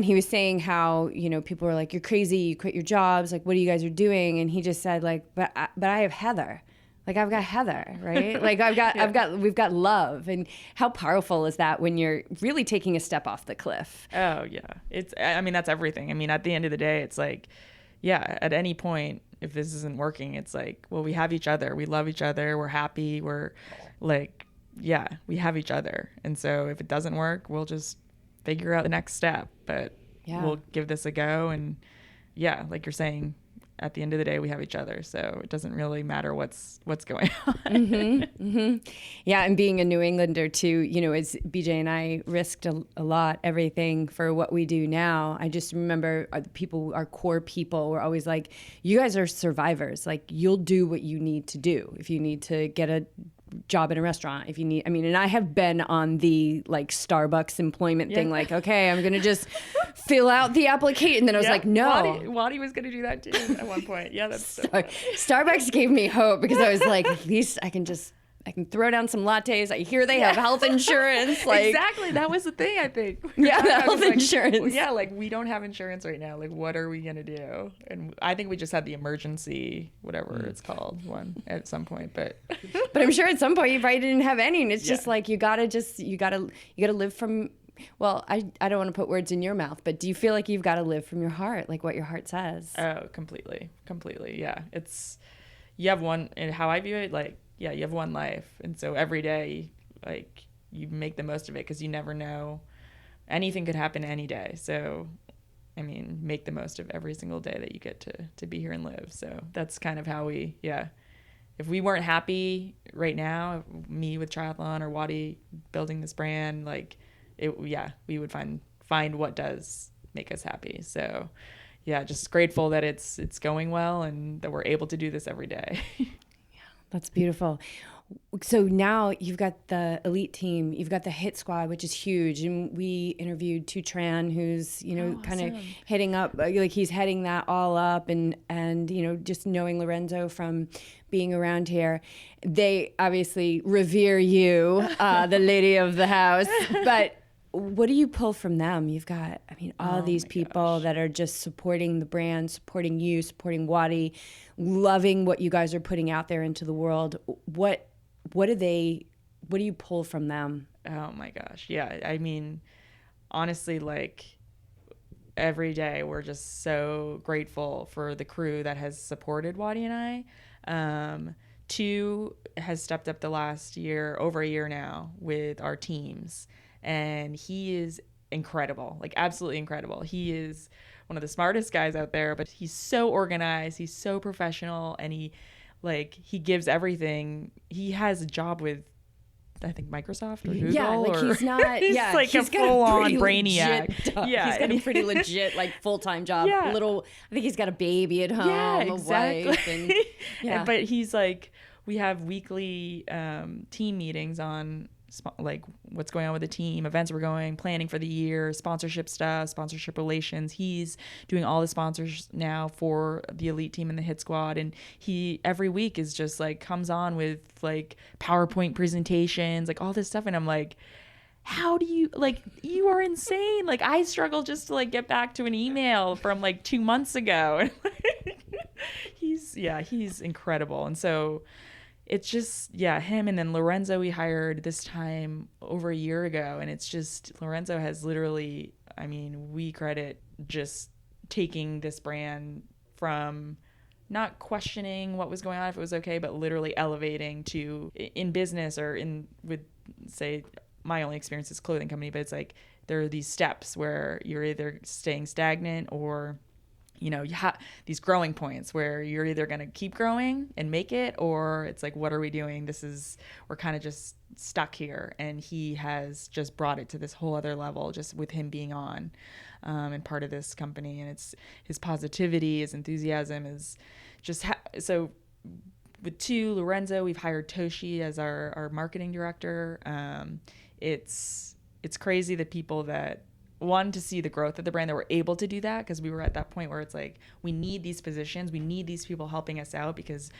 he was saying how, you know, people were like, you're crazy, you quit your jobs, like what are you guys are doing? And he just said like, but I have Heather. Like I've got Heather, right? Like we've got love. And how powerful is that when you're really taking a step off the cliff? Oh yeah. That's everything. I mean, at the end of the day, it's like, yeah, at any point, if this isn't working, it's like, well, we have each other. We love each other. We're happy. We're like, yeah, we have each other. And so if it doesn't work, we'll just figure out the next step, but we'll give this a go. And yeah, like you're saying, at the end of the day, we have each other. So it doesn't really matter what's going on. Yeah. And being a New Englander too, you know, as BJ and I risked a lot, everything for what we do now. I just remember our core people were always like, you guys are survivors. Like you'll do what you need to do. If you need to get a job in a restaurant, if you need, and I have been on the like Starbucks employment thing, like, okay, I'm going to just fill out the application. And then I was like, no. Wattie was going to do that too at one point. Yeah, that's so Starbucks gave me hope because I was like, at least I can throw down some lattes. I hear they have health insurance. Like exactly. That was the thing, I think. Yeah, the health insurance. Yeah, like we don't have insurance right now. Like what are we going to do? And I think we just had the emergency, whatever it's called, one at some point. But I'm sure at some point you probably didn't have any. And it's just like, you gotta live from, well, I don't want to put words in your mouth, but do you feel like you've got to live from your heart, like what your heart says? Oh, completely. Yeah. You have one, and how I view it, like, yeah, you have one life. And so every day, like, you make the most of it because you never know. Anything could happen any day. So, I mean, make the most of every single day that you get to be here and live. So that's kind of how if we weren't happy right now, me with triathlon or Wattie building this brand, like, we would find what does make us happy. So, yeah, just grateful that it's going well and that we're able to do this every day. That's beautiful. So now you've got the elite team, you've got the hit squad, which is huge. And we interviewed Tran, who's, kind of heading up, like he's heading that all up. And, just knowing Lorenzo from being around here, they obviously revere you, the lady of the house. But what do you pull from them? You've got, all these people that are just supporting the brand, supporting you, supporting Wattie, loving what you guys are putting out there into the world. What do you pull from them? Oh my gosh. Yeah. Honestly, like every day we're just so grateful for the crew that has supported Wattie and I. Two has stepped up the last year, over a year now, with our teams. And he is incredible, like absolutely incredible. He is one of the smartest guys out there, but he's so organized. He's so professional, and he gives everything. He has a job with, I think, Microsoft or Google. Yeah, like he's not. He's yeah, like he's a full-on brainiac. Yeah, he's got a pretty legit full-time job. Yeah. I think he's got a baby at home. Yeah, exactly. A wife, and, but he's like, we have weekly team meetings on like what's going on with the team, events we're going, planning for the year, sponsorship stuff, sponsorship relations. He's doing all the sponsors now for the elite team and the hit squad, and he every week is just like comes on with like PowerPoint presentations, like all this stuff, and I'm like, how do you, like, you are insane. Like I struggle just to like get back to an email from like 2 months ago. He's incredible. And so it's just, him. And then Lorenzo we hired this time over a year ago. And it's just, Lorenzo has literally, we credit just taking this brand from not questioning what was going on, if it was okay, but literally elevating to, in business or with, say, my only experience is clothing company, but it's like there are these steps where you're either staying stagnant or you know, you have these growing points where you're either going to keep growing and make it, or it's like, what are we doing? We're kind of just stuck here. And he has just brought it to this whole other level just with him being on and part of this company. And it's his positivity, his enthusiasm is just, so with Lorenzo, we've hired Toshi as our marketing director. It's crazy the people that one, to see the growth of the brand, that we're able to do that, because we were at that point where it's like, we need these positions, we need these people helping us out, because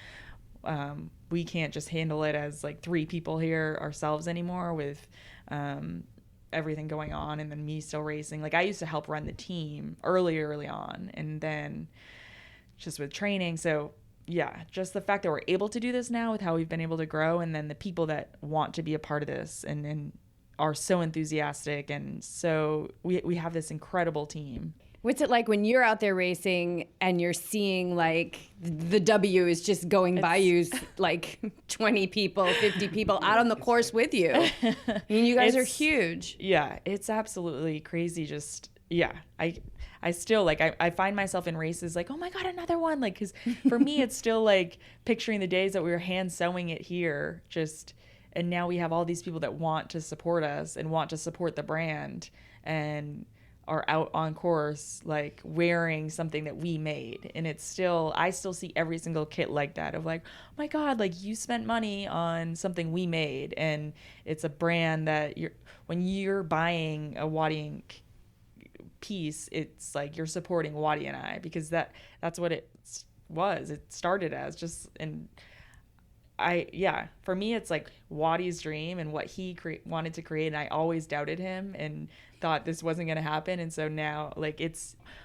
we can't just handle it as like 3 people here ourselves anymore with everything going on, and then me still racing. Like, I used to help run the team early on, and then just with training. So yeah, just the fact that we're able to do this now with how we've been able to grow, and then the people that want to be a part of this and are so enthusiastic, and so we have this incredible team. What's it like when you're out there racing and you're seeing like the W is just going by you, like 20 people, 50 people out on the course with you? I mean, you guys are huge. Yeah, it's absolutely crazy. Just, yeah, I still like, I find myself in races like, oh my God, another one. Like, cause for me, it's still like picturing the days that we were hand sewing it here, and now we have all these people that want to support us and want to support the brand and are out on course, like wearing something that we made. And I still see every single kit like that of like, oh my God, like you spent money on something we made. And it's a brand that when you're buying a Wattie piece, it's like you're supporting Wattie and I, because that's what it was. It started as just, and for me, it's like Wattie's dream and what he wanted to create. And I always doubted him and thought this wasn't going to happen. And so now, like,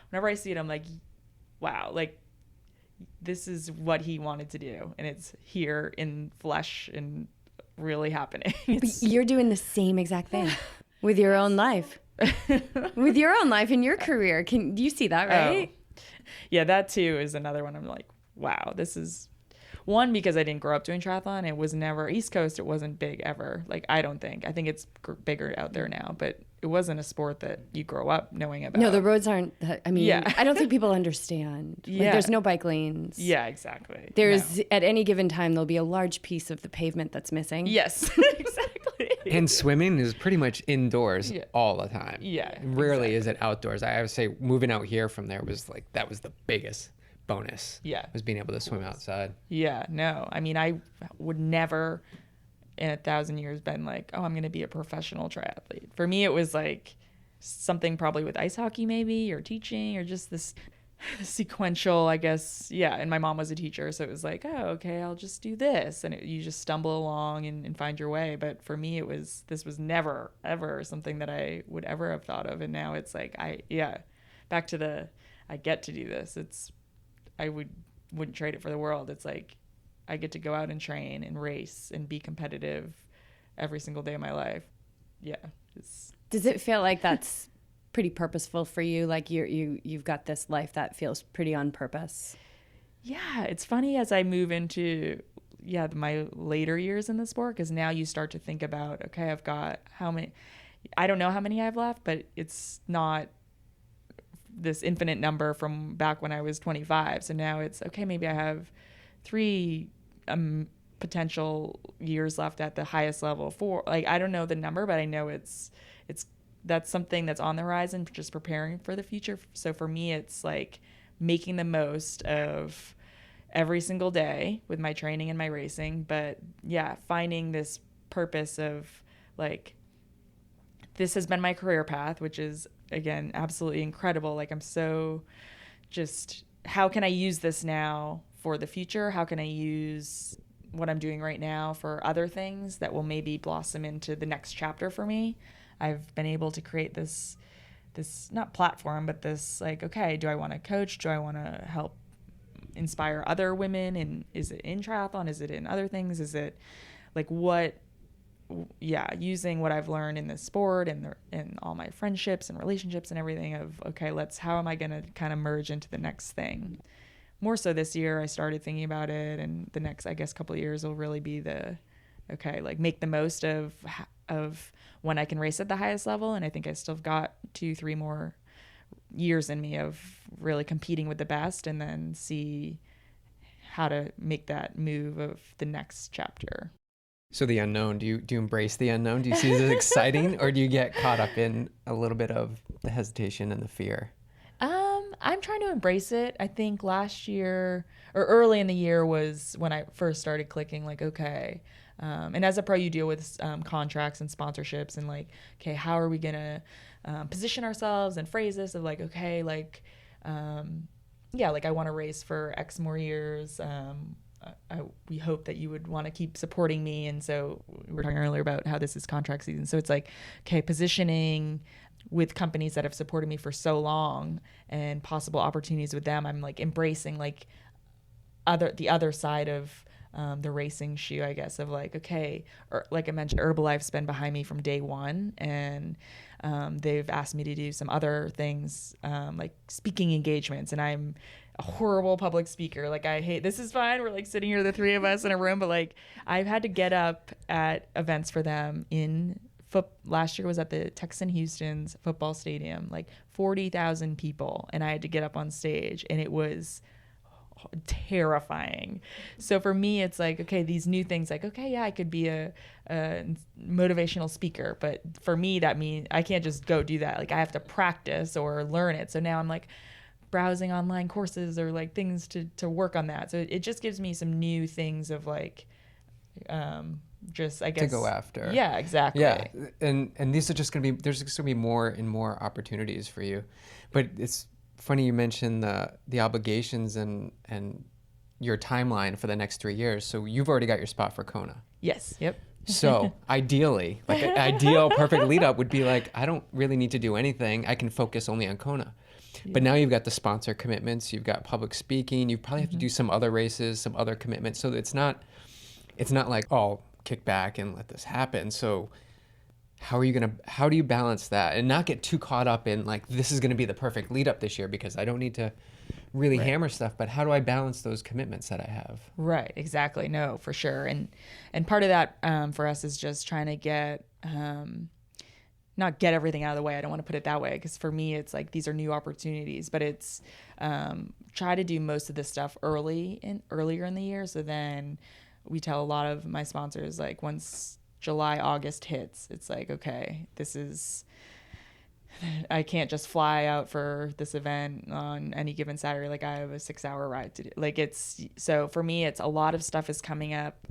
whenever I see it, I'm like, wow, like this is what he wanted to do. And it's here in flesh and really happening. But you're doing the same exact thing with your own life. With your own life and your career. Do you see that, right? Oh. Yeah, that too is another one. I'm like, wow, this is one, because I didn't grow up doing triathlon. It was never East Coast. It wasn't big ever. Like, I think it's bigger out there now, but it wasn't a sport that you grow up knowing about. No, the roads aren't, I mean, yeah. I don't think people understand. Like, yeah. There's no bike lanes. Yeah, exactly. At any given time, there'll be a large piece of the pavement that's missing. Yes, exactly. And swimming is pretty much indoors all the time. Yeah. Rarely is it outdoors. I would say moving out here from there was like, that was the biggest bonus. Yeah. Was being able to swim outside. Yeah, no. I mean, I would never in 1,000 years been like, oh, I'm going to be a professional triathlete. For me, it was like something probably with ice hockey maybe, or teaching, or just this sequential, I guess. Yeah. And my mom was a teacher, so it was like, oh, okay, I'll just do this. And you just stumble along and find your way. But for me, this was never, ever something that I would ever have thought of. And now it's like, back to I get to do this. I wouldn't trade it for the world. It's like I get to go out and train and race and be competitive every single day of my life. Yeah. Does it feel like that's pretty purposeful for you? Like you've got this life that feels pretty on purpose? Yeah. It's funny as I move into my later years in the sport, because now you start to think about, okay, I've got how many, I don't know how many I've left, but it's not this infinite number from back when I was 25. So now it's okay, maybe I have 3 potential years left at the highest level. 4, like, I don't know the number, but I know that's something that's on the horizon, just preparing for the future. So for me, it's like making the most of every single day with my training and my racing. But yeah, finding this purpose of like, this has been my career path, which is, again, absolutely incredible. Like, I'm so just, how can I use this now for the future? How can I use what I'm doing right now for other things that will maybe blossom into the next chapter for me? I've been able to create this not platform, but this like, okay, do I want to coach? Do I want to help inspire other women? And is it in triathlon? Is it in other things? Is it like using what I've learned in this sport and all my friendships and relationships and everything of, okay, how am I going to kind of merge into the next thing? More so this year, I started thinking about it, and the next, I guess, couple of years will really be like make the most of when I can race at the highest level. And I think I still got 2-3 more years in me of really competing with the best, and then see how to make that move of the next chapter. So the unknown, do you embrace the unknown? Do you see it as exciting, or do you get caught up in a little bit of the hesitation and the fear? I'm trying to embrace it. I think last year or early in the year was when I first started clicking, like, okay. And as a pro, you deal with contracts and sponsorships and like, okay, how are we going to position ourselves and phrase this of like, okay, like, yeah, like I want to race for X more years. We hope that you would want to keep supporting me. And so we were talking earlier about how this is contract season. So it's like, okay, positioning with companies that have supported me for so long and possible opportunities with them. I'm like embracing like the other side of the racing shoe, I guess, of like, okay, or like I mentioned, Herbalife's been behind me from day one, and they've asked me to do some other things, like speaking engagements, and I'm a horrible public speaker. Like I hate, this is fine. We're like sitting here, the three of us in a room, but like I've had to get up at events for them last year was at the Texan Houston's football stadium, like 40,000 people. And I had to get up on stage, and it was terrifying. So for me, it's like, okay, these new things, like, okay, yeah, I could be a motivational speaker, but for me, that means I can't just go do that. Like I have to practice or learn it. So now I'm like browsing online courses or like things to work on that. So it just gives me some new things of like, just I guess to go after. Yeah, exactly. Yeah, and these are just there's just gonna be more and more opportunities for you. But it's funny you mentioned the obligations and your timeline for the next 3 years. So you've already got your spot for Kona. Yes. Yep. So ideally, like an ideal perfect lead up would be like, I don't really need to do anything. I can focus only on Kona. Yeah. But now you've got the sponsor commitments, you've got public speaking, you probably have to do some other races, some other commitments. So it's not like, oh, kick back and let this happen. So how do you balance that and not get too caught up in like, this is going to be the perfect lead up this year because I don't need to really hammer stuff, but how do I balance those commitments that I have? Right. Exactly. No, for sure. And part of that for us is just trying to get, not get everything out of the way. I don't want to put it that way, because for me, it's like, these are new opportunities, but it's try to do most of this stuff earlier in the year. So then we tell a lot of my sponsors, like once July, August hits, it's like, okay, I can't just fly out for this event on any given Saturday. Like I have a 6-hour ride to do. Like so for me, it's a lot of stuff is coming up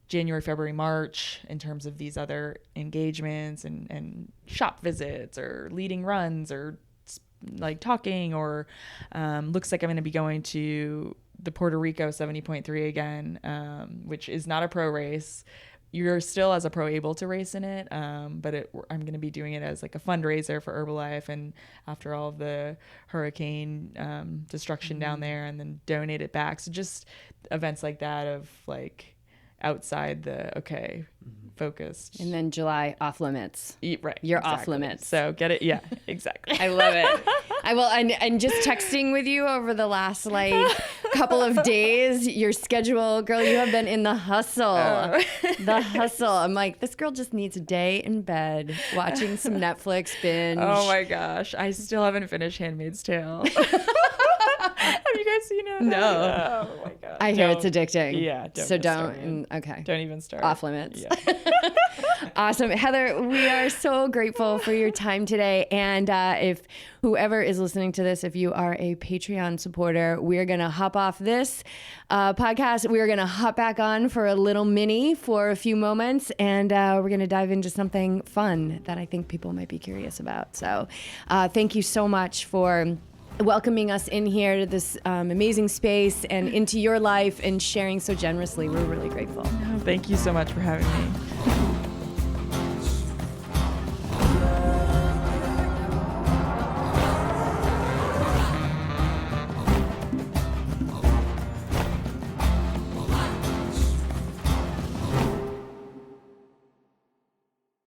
January, February, March in terms of these other engagements and shop visits or leading runs or like talking or looks like I'm going to be going to the Puerto Rico 70.3 again, which is not a pro race. You're still as a pro able to race in it, but I'm going to be doing it as like a fundraiser for Herbalife, and after all of the hurricane destruction down there, and then donate it back. So just events like that of like outside the focused. And then July, off limits. Right. You're exactly. off limits. So get it. Yeah, exactly. I love it. I will. And just texting with you over the last like couple of days, your schedule, girl, you have been in the hustle. The hustle. I'm like, this girl just needs a day in bed watching some Netflix binge. Oh my gosh. I still haven't finished Handmaid's Tale. Have you guys seen it? No. Oh my god. I hear it's addicting. Yeah. Don't even start. Off limits. Yeah. Awesome. Heather, we are so grateful for your time today. And if whoever is listening to this, if you are a Patreon supporter, we're going to hop off this podcast. We're going to hop back on for a little mini for a few moments. And we're going to dive into something fun that I think people might be curious about. So thank you so much for welcoming us in here to this amazing space and into your life and sharing so generously. We're really grateful. Thank you so much for having me.